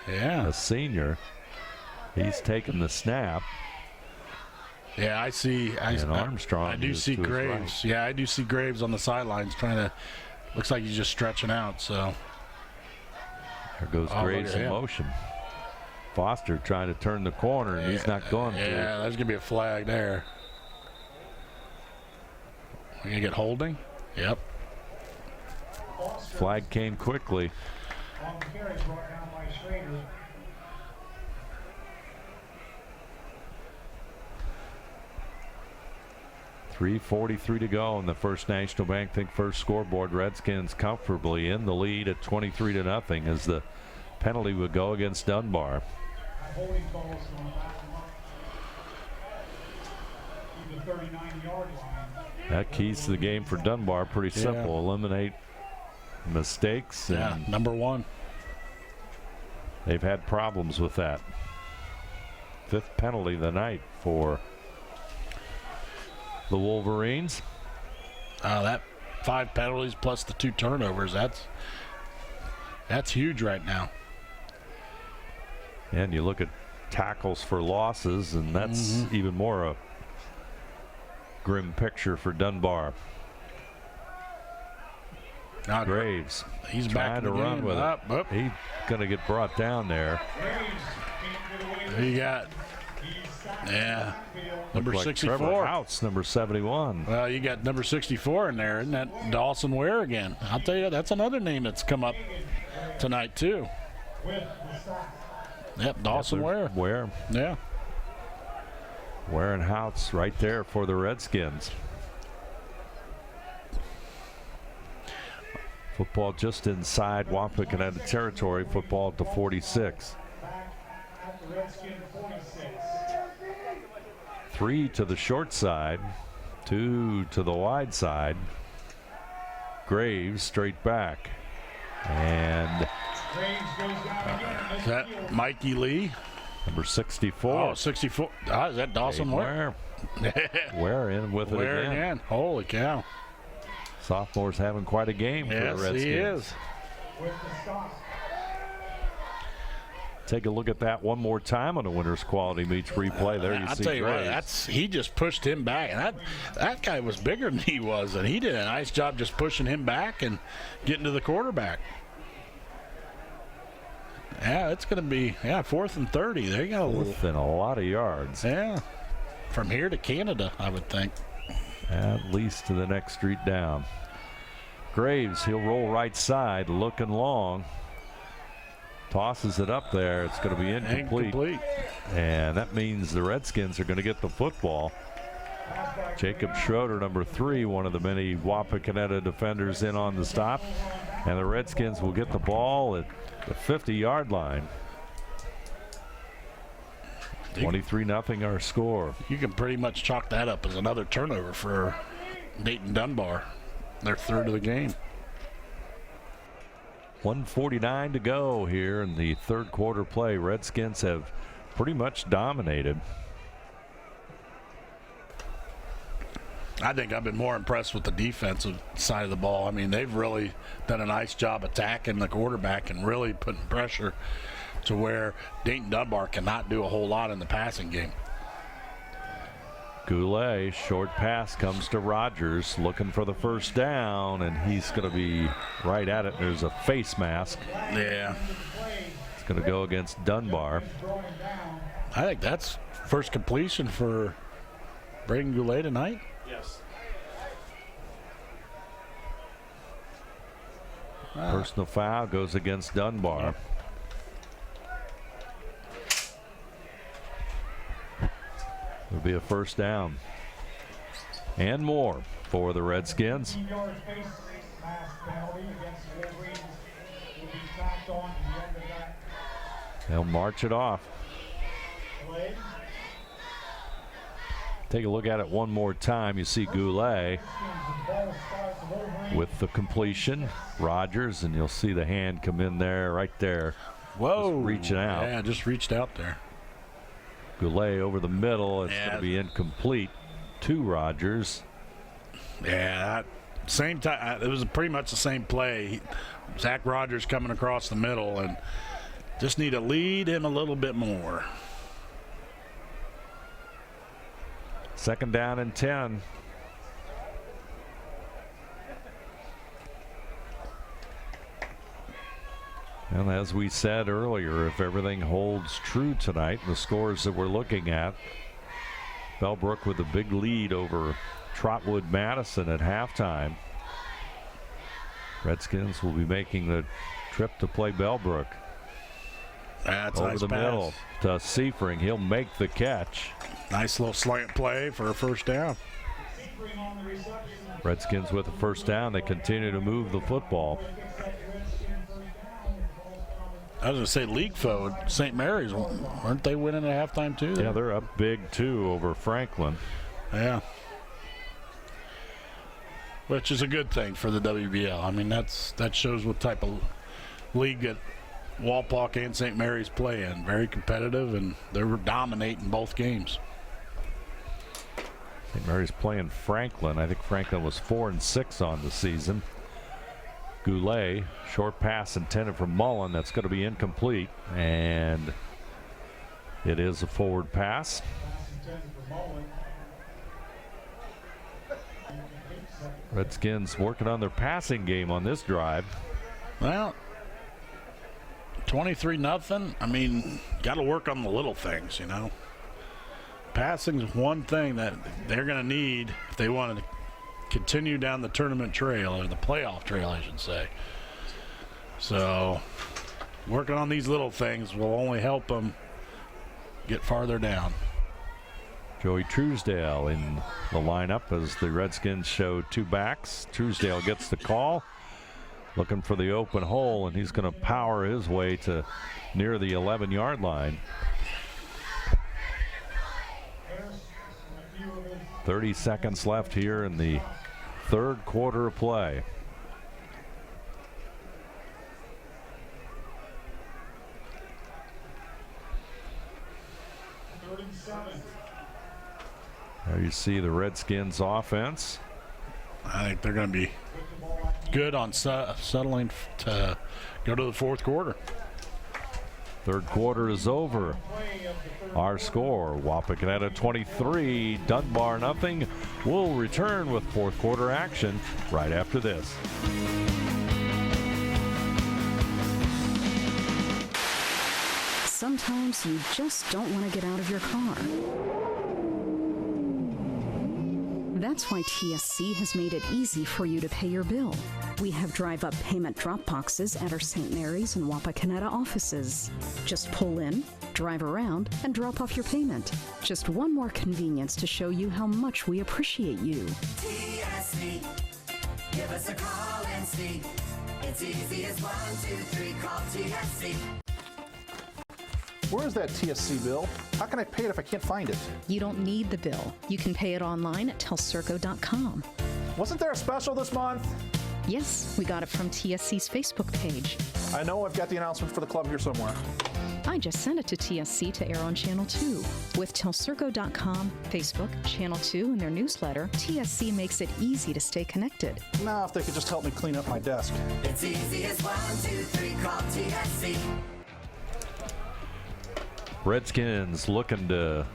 Yeah. A senior. He's taking the snap. Yeah, I see. And Armstrong. I do see Graves. Right. Yeah, I do see Graves on the sidelines trying to. Looks like he's just stretching out. So. There goes Graves in motion. Foster trying to turn the corner, and he's not going to. Yeah, there's gonna be a flag there. We're gonna get holding. Yep. Flag came quickly. On the carry brought down by Schrader. .343 to go in the First National Bank Think First scoreboard. Redskins comfortably in the lead at 23-0 as the penalty would go against Dunbar. Holding calls on the 39-yard line. That keys to the game for Dunbar. Pretty simple. Eliminate mistakes. Yeah, number 1. They've had problems with that. 5th penalty of the night for the Wolverines. That 5 penalties plus the 2 turnovers. That's huge right now. And you look at tackles for losses, and that's even more a grim picture for Dunbar. Now Graves, he's trying back to run with it. He's going to get brought down there. You got, number like 64. Trevor Houts, number 71. Well, you got number 64 in there. Isn't that Dawson Ware again? I'll tell you, that's another name that's come up tonight, too. Yep, Dawson Ware. Ware. Yeah. Ware and Houts right there for the Redskins. Football just inside Wapakoneta territory. Football at the 46. 3 to the short side, 2 to the wide side. Graves straight back. And is that Mikey Lee? Number 64. Oh, 64. Is that Dawson Ware? Ware in with it Ware again. Holy cow. Sophomore's having quite a game for the Redskins. He is. Take a look at that one more time on the Winners Quality Meets replay. There I'll tell you what, he just pushed him back. And that guy was bigger than he was, and he did a nice job just pushing him back and getting to the quarterback. Yeah, it's going to be 4th and 30. There you go. Within a lot of yards. Yeah, from here to Canada, I would think. At least to the next street down. Graves, he'll roll right side, looking long. Tosses it up there. It's going to be incomplete. And that means the Redskins are going to get the football. Jacob Schroeder, number 3, one of the many Wapakoneta defenders in on the stop. And the Redskins will get the ball at the 50-yard line. 23-0 our score. You can pretty much chalk that up as another turnover for Dayton Dunbar. Their 3rd of the game. 1:49 to go here in the 3rd quarter play. Redskins have pretty much dominated. I think I've been more impressed with the defensive side of the ball. I mean, they've really done a nice job attacking the quarterback and really putting pressure to where Dayton Dunbar cannot do a whole lot in the passing game. Goulet, short pass comes to Rogers, looking for the first down, and he's going to be right at it. There's a face mask. Yeah. It's going to go against Dunbar. I think that's first completion for Braden Goulet tonight. Yes. Personal foul goes against Dunbar. It'll be a first down. And more for the Redskins. They'll march it off. Take a look at it one more time. You see Goulet with the completion. Rogers, and you'll see the hand come in there, right there. Whoa. Just reaching out. Yeah, just reached out there. Goulet over the middle. It's going to be incomplete to Rogers. Yeah, same time. It was pretty much the same play. Zach Rogers coming across the middle, and just need to lead him a little bit more. 2nd down and 10. And as we said earlier, if everything holds true tonight, the scores that we're looking at, Bellbrook with a big lead over Trotwood Madison at halftime. Redskins will be making the trip to play Bellbrook. That's over nice the pass. middle to Seifring. He'll make the catch. Nice little slant play for a first down. Redskins with a first down. They continue to move the football. I was going to say league foe, St. Mary's, weren't they winning at halftime too? Yeah, they're up big too over Franklin. Yeah. Which is a good thing for the WBL. I mean, that shows what type of league that Walpock and St. Mary's play in. Very competitive, and they were dominating both games. St. Mary's playing Franklin. I think Franklin was 4-6 on the season. Goulet, short pass intended for Mullen. That's going to be incomplete, and it is a forward pass. Redskins working on their passing game on this drive. Well, 23-0. I mean, got to work on the little things, you know. Passing is one thing that they're going to need if they want to continue down the tournament trail, or the playoff trail, I should say. So, working on these little things will only help them get farther down. Joey Truesdale in the lineup as the Redskins show two backs. Truesdale gets the call, looking for the open hole, and he's going to power his way to near the 11-yard line. 30 seconds left here in the third quarter of play. There you see the Redskins offense. I think they're going to be good on settling to go to the fourth quarter. Third quarter is over. Our score, Wapakoneta 23, Dunbar nothing. We'll return with fourth quarter action right after this. Sometimes you just don't want to get out of your car. That's why TSC has made it easy for you to pay your bill. We have drive-up payment drop boxes at our St. Mary's and Wapakoneta offices. Just pull in, drive around, and drop off your payment. Just one more convenience to show you how much we appreciate you. TSC, give us a call and see. It's easy as 1, 2, 3, call TSC. Where is that TSC bill? How can I pay it if I can't find it? You don't need the bill. You can pay it online at telcirco.com. Wasn't there a special this month? Yes, we got it from TSC's Facebook page. I know I've got the announcement for the club here somewhere. I just sent it to TSC to air on Channel 2. With telcirco.com, Facebook, Channel 2, and their newsletter, TSC makes it easy to stay connected. Now, if they could just help me clean up my desk. It's easy as 1, 2, 3, call TSC. Redskins looking to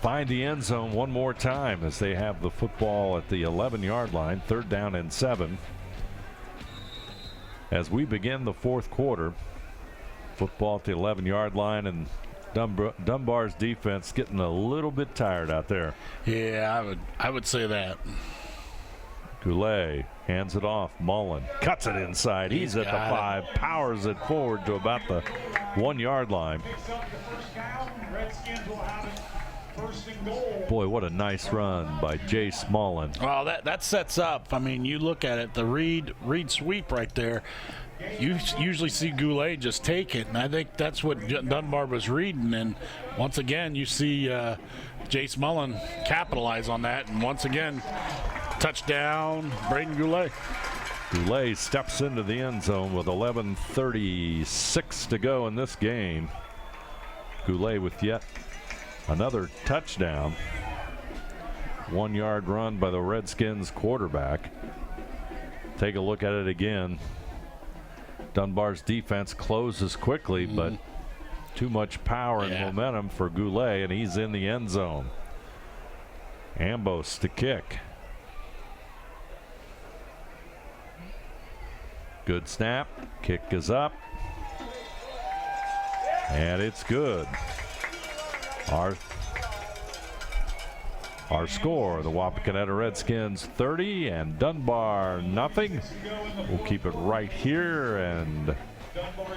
find the end zone one more time as they have the football at the 11-yard line, 3rd down and 7. As we begin the fourth quarter, football at the 11-yard line, and Dunbar's defense getting a little bit tired out there. Yeah, I would say that. Goulet hands it off. Mullen cuts it inside. He's at the 5, powers it forward to about the 1-yard line. Boy, what a nice run by Jace Mullen. Well, that sets up. I mean, you look at it, the read sweep right there. You usually see Goulet just take it, and I think that's what Dunbar was reading. And once again, you see Jace Mullen capitalize on that, and once again, touchdown, Braden Goulet. Goulet steps into the end zone with 11:36 to go in this game. Goulet with yet another touchdown. 1-yard run by the Redskins quarterback. Take a look at it again. Dunbar's defense closes quickly, but too much power and momentum for Goulet, and he's in the end zone. Ambos to kick. Good snap. Kick is up. And it's good. Our score, the Wapakoneta Redskins 30 and Dunbar nothing. We'll keep it right here, and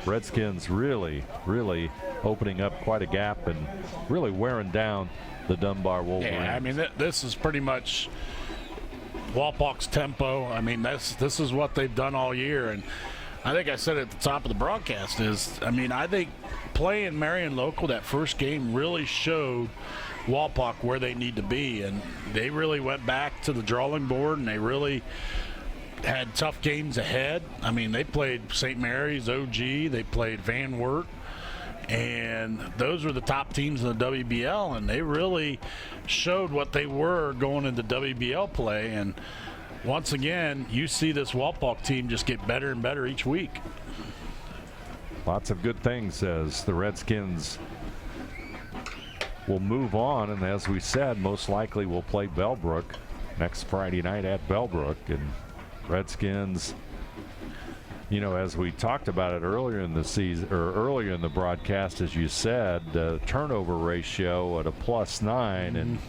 Redskins really opening up quite a gap and really wearing down the Dunbar Wolverines. Yeah, I mean, this is pretty much Walpock's tempo. I mean, this is what they've done all year, and I think I said at the top of the broadcast I think playing Marion local that first game really showed Wapak where they need to be, and they really went back to the drawing board, and they really had tough games ahead. I mean, they played St. Mary's, OG, they played Van Wert, and those were the top teams in the WBL, and they really showed what they were going into WBL play. And once again, you see this Wapak team just get better and better each week. Lots of good things as the Redskins will move on, and as we said, most likely will play Bellbrook next Friday night at Bellbrook. And Redskins, you know, as we talked about it earlier in the season, or earlier in the broadcast, as you said, turnover ratio at a +9, and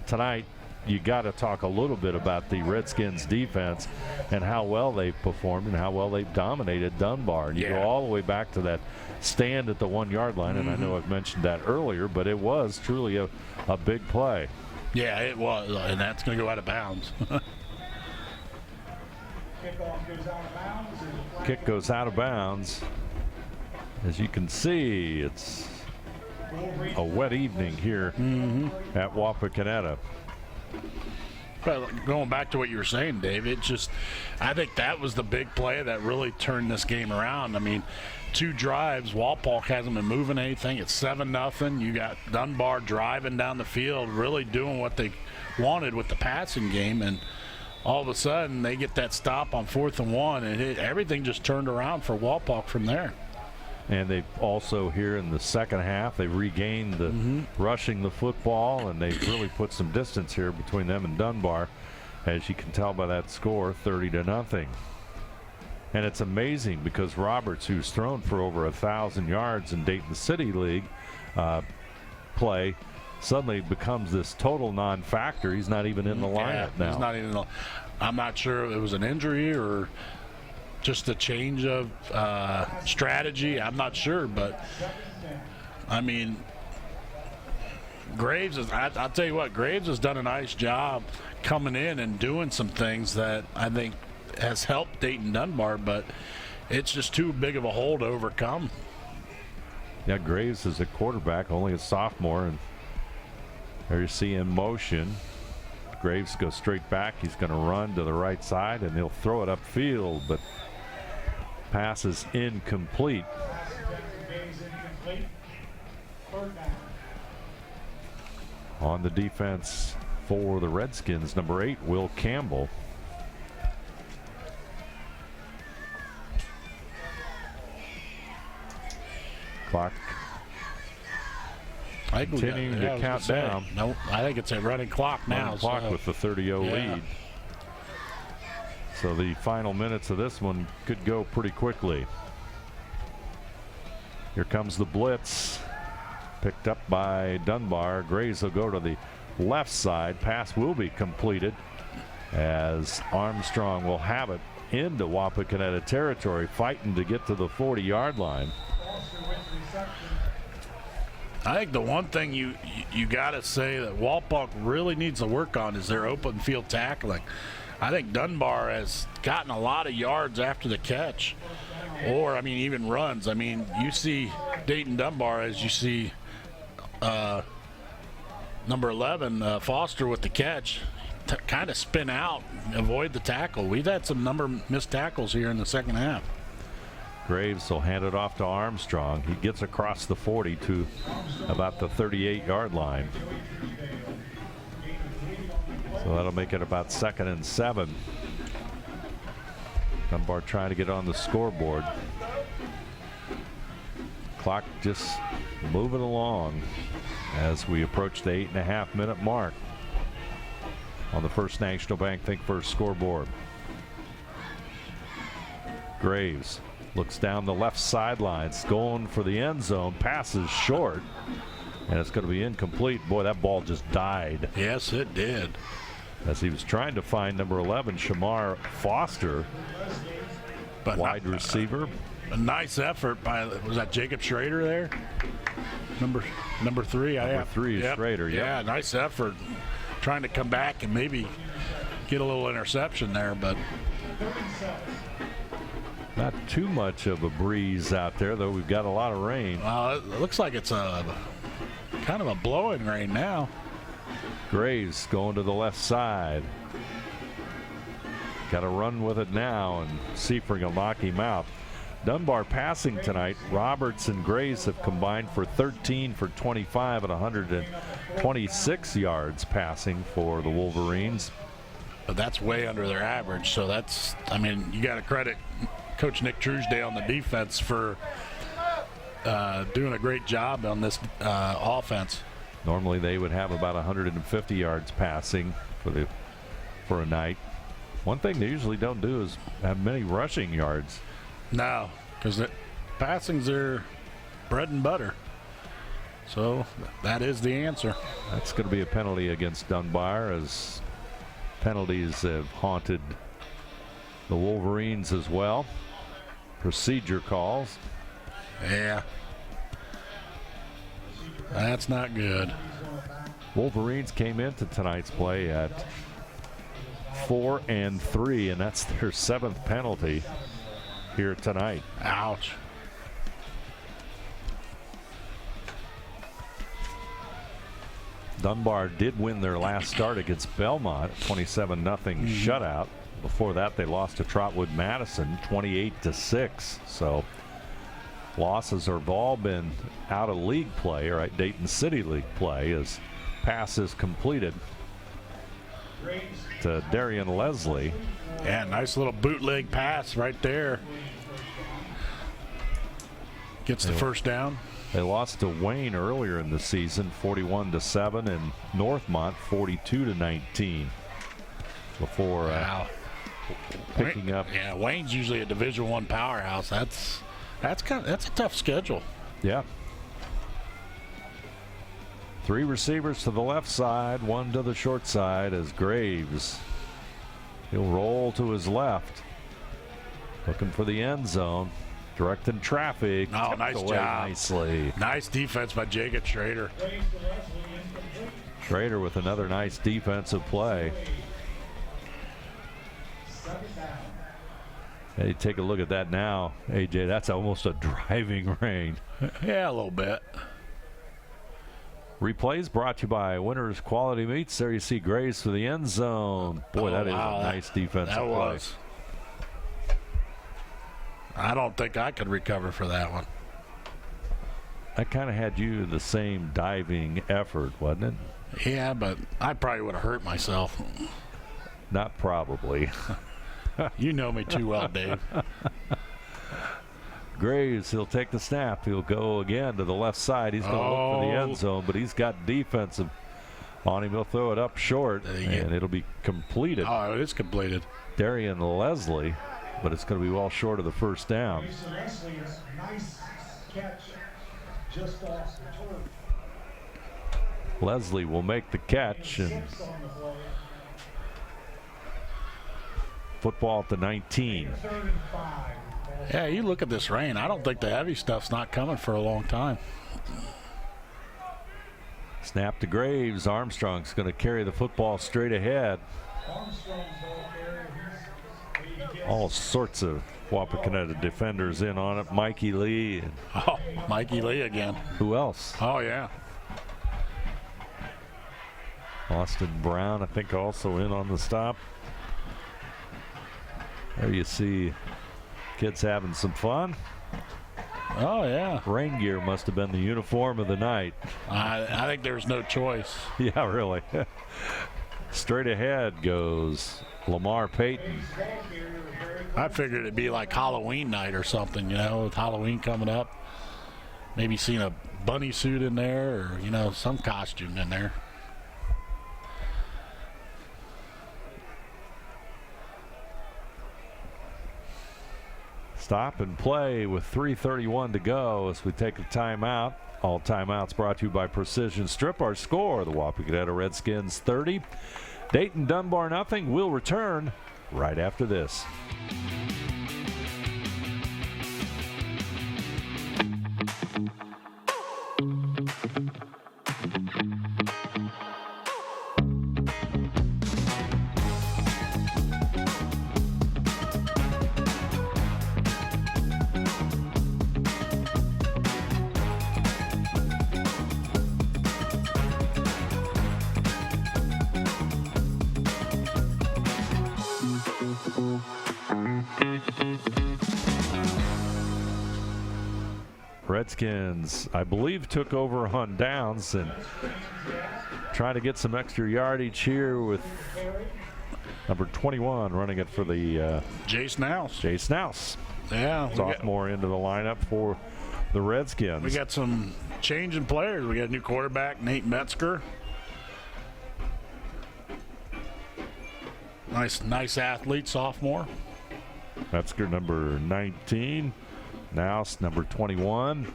tonight you got to talk a little bit about the Redskins defense and how well they've performed and how well they've dominated Dunbar. And you go all the way back to that stand at the 1 yard line, and I know I've mentioned that earlier, but it was truly a big play. Yeah, it was, and that's going to go out of bounds. Kick goes out of bounds. As you can see, it's a wet evening here at Wapakoneta. But going back to what you were saying, Dave, I think that was the big play that really turned this game around. I mean, 2 drives, Wapak hasn't been moving anything. It's 7-0. You got Dunbar driving down the field, really doing what they wanted with the passing game, and all of a sudden they get that stop on 4th and 1, and everything just turned around for Wapak from there. And they've also, here in the second half, they regained the rushing the football, and they've really put some distance here between them and Dunbar, as you can tell by that score, 30-0. And it's amazing because Roberts, who's thrown for over 1,000 yards in Dayton City League play, suddenly becomes this total non-factor. He's not even in the lineup now. He's not even. I'm not sure if it was an injury or just a change of strategy. I'm not sure, but I mean, Graves is. I'll tell you what, Graves has done a nice job coming in and doing some things that I think has helped Dayton Dunbar, but it's just too big of a hole to overcome. Yeah, Graves is a quarterback, only a sophomore, and there you see in motion. Graves goes straight back. He's going to run to the right side, and he'll throw it upfield, but pass is incomplete. On the defense for the Redskins, number 8, Will Campbell. Clock continuing to count down. No, I think it's a running clock now. Running clock with the 30-0 lead. So the final minutes of this one could go pretty quickly. Here comes the blitz. Picked up by Dunbar. Graves will go to the left side. Pass will be completed as Armstrong will have it into Wapakoneta territory, fighting to get to the 40-yard line. I think the one thing you got to say that Wapak really needs to work on is their open field tackling. I think Dunbar has gotten a lot of yards after the catch, or, I mean, even runs. I mean, you see Dayton Dunbar as you see number 11, Foster, with the catch, kind of spin out, avoid the tackle. We've had some missed tackles here in the second half. Graves will hand it off to Armstrong. He gets across the 40 to about the 38-yard line. So that'll make it about 2nd and 7. Dunbar trying to get on the scoreboard. Clock just moving along as we approach the 8.5-minute mark on the First National Bank Think First scoreboard. Graves looks down the left sidelines, going for the end zone. Passes short, and it's going to be incomplete. Boy, that ball just died. Yes, it did. As he was trying to find number 11, Shamar Foster, but wide receiver. A nice effort by, was that Jacob Schrader there? Number 3. Number 3 is Schrader. Yeah, nice effort. Trying to come back and maybe get a little interception there, but not too much of a breeze out there, though we've got a lot of rain. It looks like it's a kind of a blowing rain now. Graves going to the left side. Got to run with it now, and Seifring will knock him out. Dunbar passing tonight. Roberts and Graves have combined for 13 for 25 and 126 yards passing for the Wolverines. but that's way under their average. So that's, I mean, you got to credit Coach Nick Truesdale on the defense for doing a great job on this offense. Normally they would have about 150 yards passing for a night. One thing they usually don't do is have many rushing yards. No, because passing's their bread and butter. So that is the answer. That's going to be a penalty against Dunbar, as penalties have haunted the Wolverines as well. Procedure calls. Yeah. That's not good. Wolverines came into tonight's play at 4-3, and that's their 7th penalty here tonight. Ouch. Dunbar did win their last start against Belmont, 27-0 shutout. Before that, they lost to Trotwood Madison, 28-6. So losses have all been out of league play, right? Dayton City League play, as passes completed to Darian Leslie. Yeah, nice little bootleg pass right there. Gets the first down. They lost to Wayne earlier in the season, 41-7, and Northmont 42-19. Before picking up. Yeah, Wayne's usually a Division I powerhouse. That's a tough schedule. Yeah. 3 receivers to the left side, 1 to the short side, as Graves, he'll roll to his left, looking for the end zone, directing traffic. Oh, nice job. Nicely. Nice defense by Jacob Schrader. Schrader with another nice defensive play. Hey, take a look at that now, AJ. That's almost a driving range. Yeah, a little bit. Replays brought to you by Winners Quality Meats. There you see Graves for the end zone. Boy, that is a nice defensive play. Was. I don't think I could recover for that one. That kind of had you the same diving effort, wasn't it? Yeah, but I probably would have hurt myself. Not probably. You know me too well, Dave. Graves, he'll take the snap. He'll go again to the left side. He's going to look for the end zone, but he's got defensive on him. He'll throw it up short, and it'll be completed. Oh, it is completed. Darian Leslie, but it's going to be well short of the first down. Nice catch just off the turf. Leslie will make the catch, and football at the 19. Yeah, you look at this rain. I don't think the heavy stuff's not coming for a long time. Snap to Graves. Armstrong's going to carry the football straight ahead. All sorts of Wapakoneta defenders in on it. Mikey Lee. Oh, Mikey Lee again. Who else? Oh, yeah. Austin Brown, I think, also in on the stop. There you see kids having some fun. Oh, yeah. Rain gear must have been the uniform of the night. I think there's no choice. Yeah, really. Straight ahead goes Lamar Payton. I figured it'd be like Halloween night or something, with Halloween coming up. Maybe seeing a bunny suit in there or, some costume in there. Stop and play with 3:31 to go as we take a timeout. All timeouts brought to you by Precision Strip. Our score, the Wapakoneta Redskins 30, Dayton Dunbar nothing. We'll return right after this. Redskins, I believe, took over on downs and trying to get some extra yardage here with Number 21 running it for the Jay Snouse. Jay Snouse. Yeah. Sophomore into the lineup for the Redskins. We got some change in players. We got a new quarterback, Nate Metzger. Nice athlete, sophomore. Metzger, number 19. Nouse, number 21.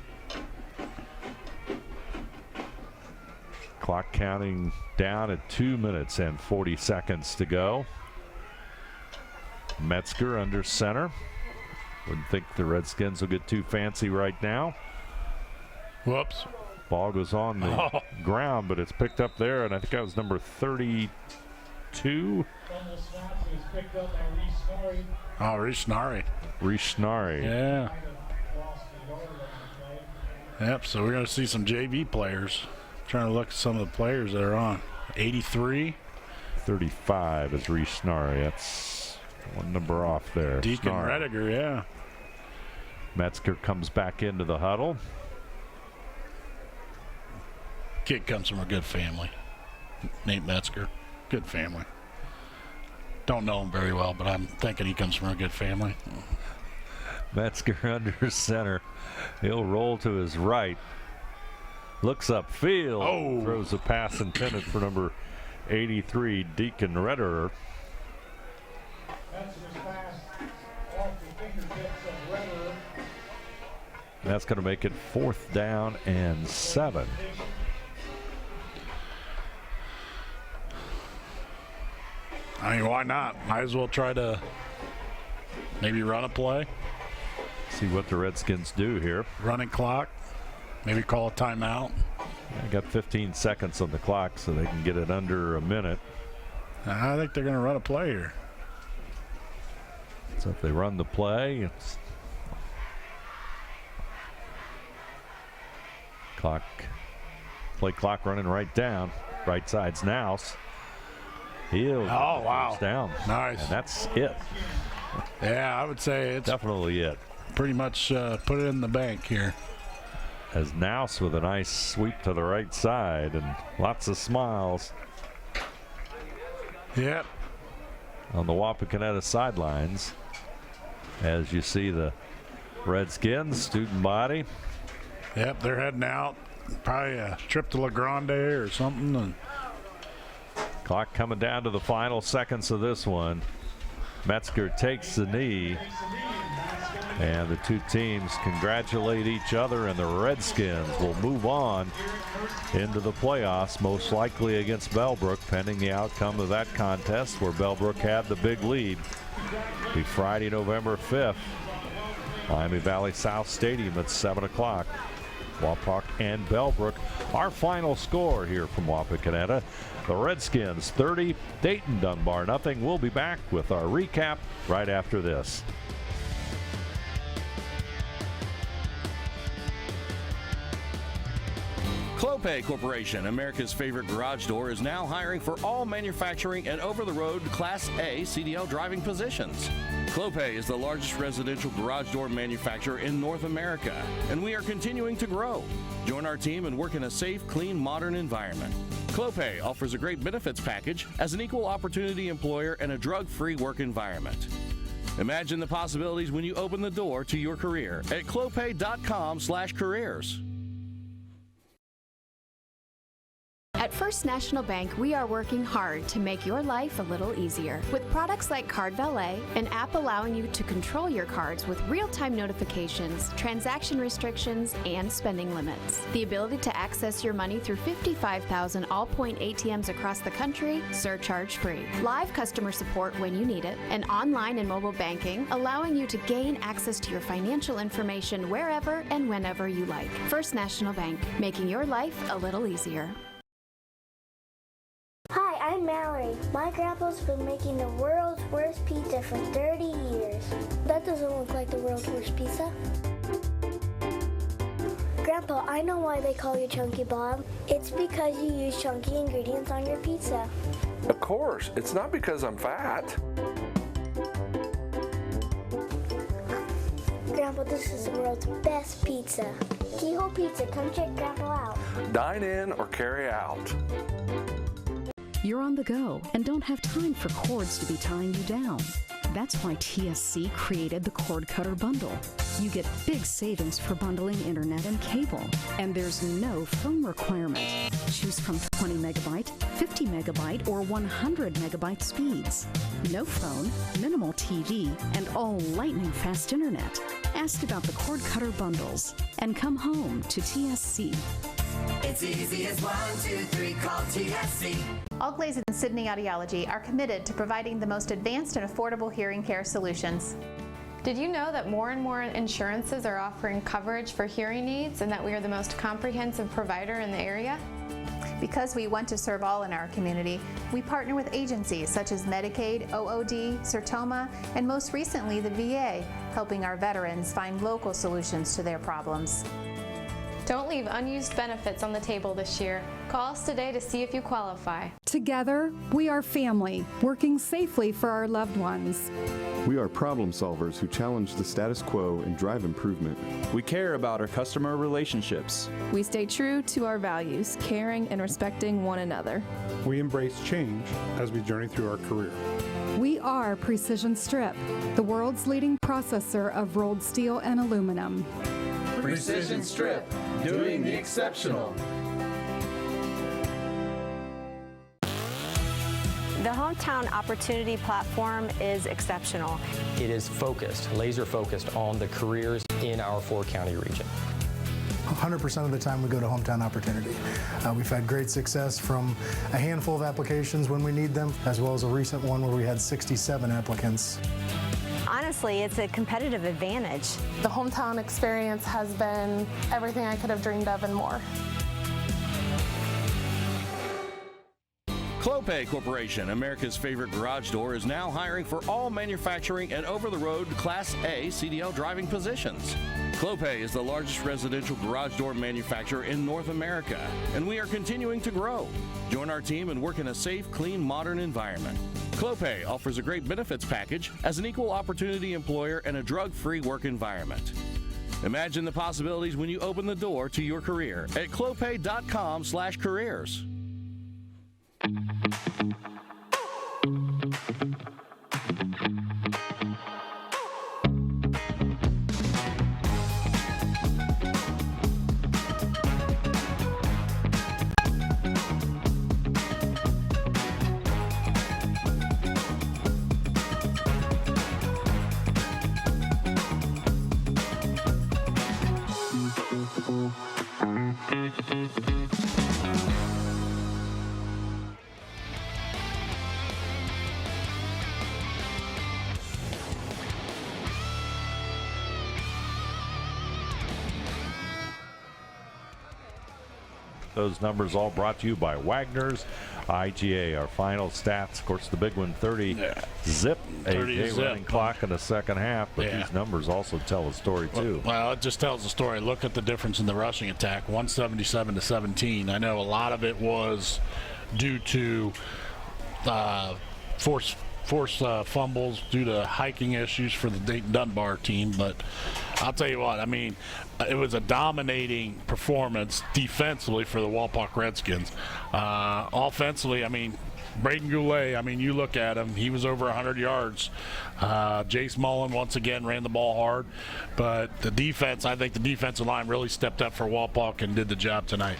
Clock counting down at 2 minutes and 40 seconds to go. Metzger under center. Wouldn't think the Redskins will get too fancy right now. Whoops. Ball goes on the ground, but it's picked up there, and I think that was number 32. Oh, Reese Schnarry. Yeah. Yep, so we're going to see some JV players. Trying to look at some of the players that are on. 83. 35 is Reese Schnarry. That's one number off there. Deacon Schnarry. Rediger, yeah. Metzger comes back into the huddle. Kid comes from a good family. Nate Metzger. Good family. Don't know him very well, but I'm thinking he comes from a good family. Metzger under center. He'll roll to his right. Looks upfield. Oh. Throws a pass intended for number 83, Deacon Redder. That's going to make it 4th down and 7. I mean, why not? Might as well try to maybe run a play. See what the Redskins do here. Running clock. Maybe call a timeout. I got 15 seconds on the clock, so they can get it under a minute. I think they're going to run a play here. So if they run the play, it's play clock running right down. Right side's Nouse. He'll down. Nice. And that's it. Yeah, I would say it's definitely it. Pretty much put it in the bank here. As Nouse with a nice sweep to the right side and lots of smiles. Yep. On the Wapakoneta sidelines, as you see the Redskins, student body. Yep, they're heading out. Probably a trip to La Grande or something. And clock coming down to the final seconds of this one. Metzger takes the knee. And the two teams congratulate each other, and the Redskins will move on into the playoffs, most likely against Bellbrook, pending the outcome of that contest where Bellbrook had the big lead. It'll be Friday, November 5th, Miami Valley South Stadium at 7 o'clock. Wapak and Bellbrook. Our final score here from Wapakoneta. The Redskins 30, Dayton Dunbar nothing. We'll be back with our recap right after this. Clopay Corporation, America's favorite garage door, is now hiring for all manufacturing and over-the-road Class A CDL driving positions. Clopay is the largest residential garage door manufacturer in North America, and we are continuing to grow. Join our team and work in a safe, clean, modern environment. Clopay offers a great benefits package as an equal opportunity employer and a drug-free work environment. Imagine the possibilities when you open the door to your career at clopay.com/careers. At First National Bank, we are working hard to make your life a little easier. With products like Card Valet, an app allowing you to control your cards with real-time notifications, transaction restrictions, and spending limits. The ability to access your money through 55,000 all-point ATMs across the country, surcharge-free. Live customer support when you need it, and online and mobile banking, allowing you to gain access to your financial information wherever and whenever you like. First National Bank, making your life a little easier. Hi, I'm Mallory. My grandpa's been making the world's worst pizza for 30 years. That doesn't look like the world's worst pizza. Grandpa, I know why they call you Chunky Bob. It's because you use chunky ingredients on your pizza. Of course, it's not because I'm fat. Grandpa, this is the world's best pizza. Keyhole Pizza, come check Grandpa out. Dine in or carry out. You're on the go and don't have time for cords to be tying you down. That's why TSC created the Cord Cutter Bundle. You get big savings for bundling internet and cable, and there's no phone requirement. Choose from 20 megabyte, 50 megabyte, or 100 megabyte speeds. No phone, minimal TV, and all lightning fast internet. Ask about the Cord Cutter Bundles and come home to TSC. It's easy as 1, 2, 3, call TSC. All Glazes and Sydney Audiology are committed to providing the most advanced and affordable hearing care solutions. Did you know that more and more insurances are offering coverage for hearing aids and that we are the most comprehensive provider in the area? Because we want to serve all in our community, we partner with agencies such as Medicaid, OOD, Sertoma, and most recently the VA, helping our veterans find local solutions to their problems. Don't leave unused benefits on the table this year. Call us today to see if you qualify. Together, we are family, working safely for our loved ones. We are problem solvers who challenge the status quo and drive improvement. We care about our customer relationships. We stay true to our values, caring and respecting one another. We embrace change as we journey through our career. We are Precision Strip, the world's leading processor of rolled steel and aluminum. Precision Strip, doing the exceptional. The Hometown Opportunity Platform is exceptional. It is focused, laser focused on the careers in our 4-county region. 100% of the time we go to Hometown Opportunity. We've had great success from a handful of applications when we need them, as well as a recent one where we had 67 applicants. Honestly, it's a competitive advantage. The hometown experience has been everything I could have dreamed of and more. Clopay Corporation, America's favorite garage door, is now hiring for all manufacturing and over-the-road Class A CDL driving positions. Clopay is the largest residential garage door manufacturer in North America, and we are continuing to grow. Join our team and work in a safe, clean, modern environment. Clopay offers a great benefits package as an equal opportunity employer and a drug-free work environment. Imagine the possibilities when you open the door to your career at clopay.com/careers. Those numbers all brought to you by Wagner's IGA. Our final stats, of course, the big one, 30 zip, 30 a zip. running clock in the second half. But Yeah. these numbers also tell a story, too. Well, it just tells the story. Look at the difference in the rushing attack, 177 to 17. I know a lot of it was due to force fumbles due to hiking issues for the Dayton Dunbar team, but I'll tell you what, I mean, it was a dominating performance defensively for the Wapak Redskins. Offensively, I mean, Braden Goulet, I mean, you look at him, he was over 100 yards. Jace Mullen once again ran the ball hard, but the defense, I think the defensive line really stepped up for Wapak and did the job tonight.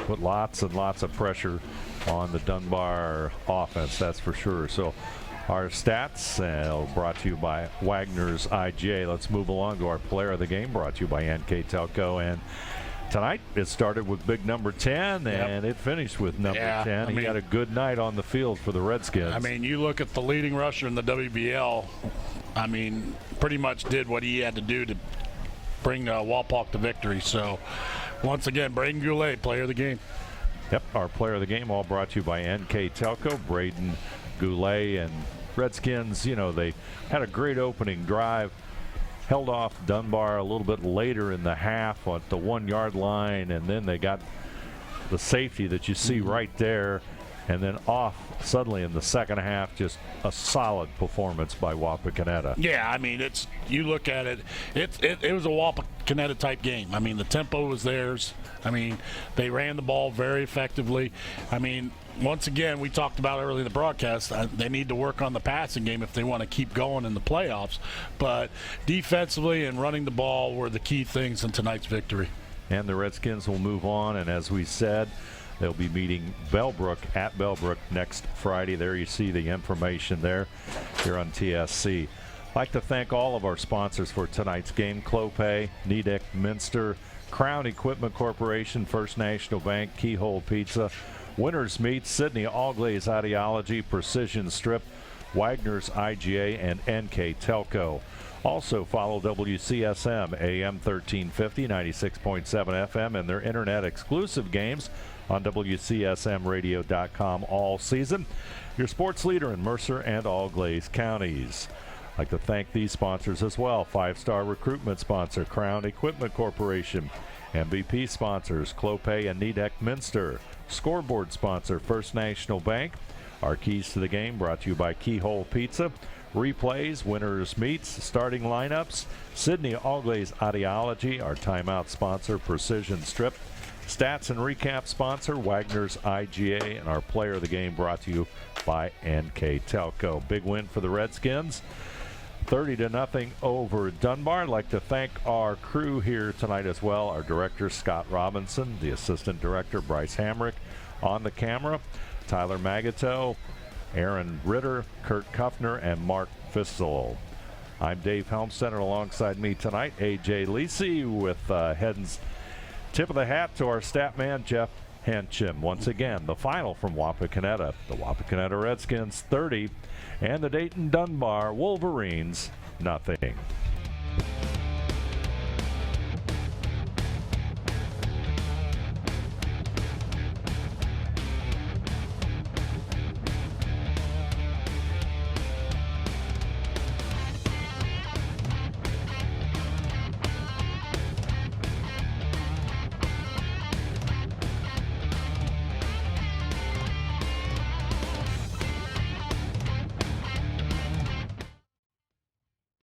Put lots and lots of pressure on the Dunbar offense, that's for sure. So our stats brought to you by Wagner's IGA. Let's move along to our player of the game, brought to you by NKTelco. And tonight it started with big number 10, and it finished with number 10. He had a good night on the field for the Redskins. I mean, you look at the leading rusher in the WBL, I mean, pretty much did what he had to do to bring Wapak to victory. So, once again, Braden Goulet, player of the game. Yep, our player of the game, all brought to you by NKTelco. Braden Goulet and Redskins, you know, they had a great opening drive, held off Dunbar a little bit later in the half at the 1 yard line, and then they got the safety that you see right there and then off suddenly in the second half. Just a solid performance by Wapakoneta. Yeah, I mean, you look at it, it was a Wapakoneta type game. I mean, the tempo was theirs. I mean, they ran the ball very effectively. I mean, once again, we talked about early in the broadcast, they need to work on the passing game if they want to keep going in the playoffs. But defensively and running the ball were the key things in tonight's victory. And the Redskins will move on, and as we said, they'll be meeting Bellbrook at Bellbrook next Friday. There you see the information there here on TSC. I'd like to thank all of our sponsors for tonight's game: Clopay, Nidec Minster, Crown Equipment Corporation, First National Bank, Keyhole Pizza, Winners Meats, Sydney All-Glaze Ideology, Precision Strip, Wagner's IGA, and NKTelco. Also follow WCSM AM 1350, 96.7 FM, and their internet exclusive games on WCSMradio.com all season. Your sports leader in Mercer and All-Glaze counties. I'd like to thank these sponsors as well. 5-star recruitment sponsor, Crown Equipment Corporation. MVP sponsors, Clopay and Nidec Minster. Scoreboard sponsor, First National Bank. Our keys to the game brought to you by Keyhole Pizza. Replays, Winners Meats, starting lineups, Sydney All-Glaze Ideology. Our timeout sponsor, Precision Strip. Stats and recap sponsor, Wagner's IGA. And our player of the game brought to you by NKTelco. Big win for the Redskins, 30-0 over Dunbar. I'd like to thank our crew here tonight as well. Our director, Scott Robinson, the assistant director, Bryce Hamrick, on the camera, Tyler Magato, Aaron Ritter, Kurt Kuffner, and Mark Fistel. I'm Dave Helmstead, alongside me tonight, A.J. Lisi, with Heddon's tip of the hat to our stat man, Jeff Henchim. Once again, the final from Wapakoneta. The Wapakoneta Redskins 30 and the Dayton Dunbar Wolverines 0.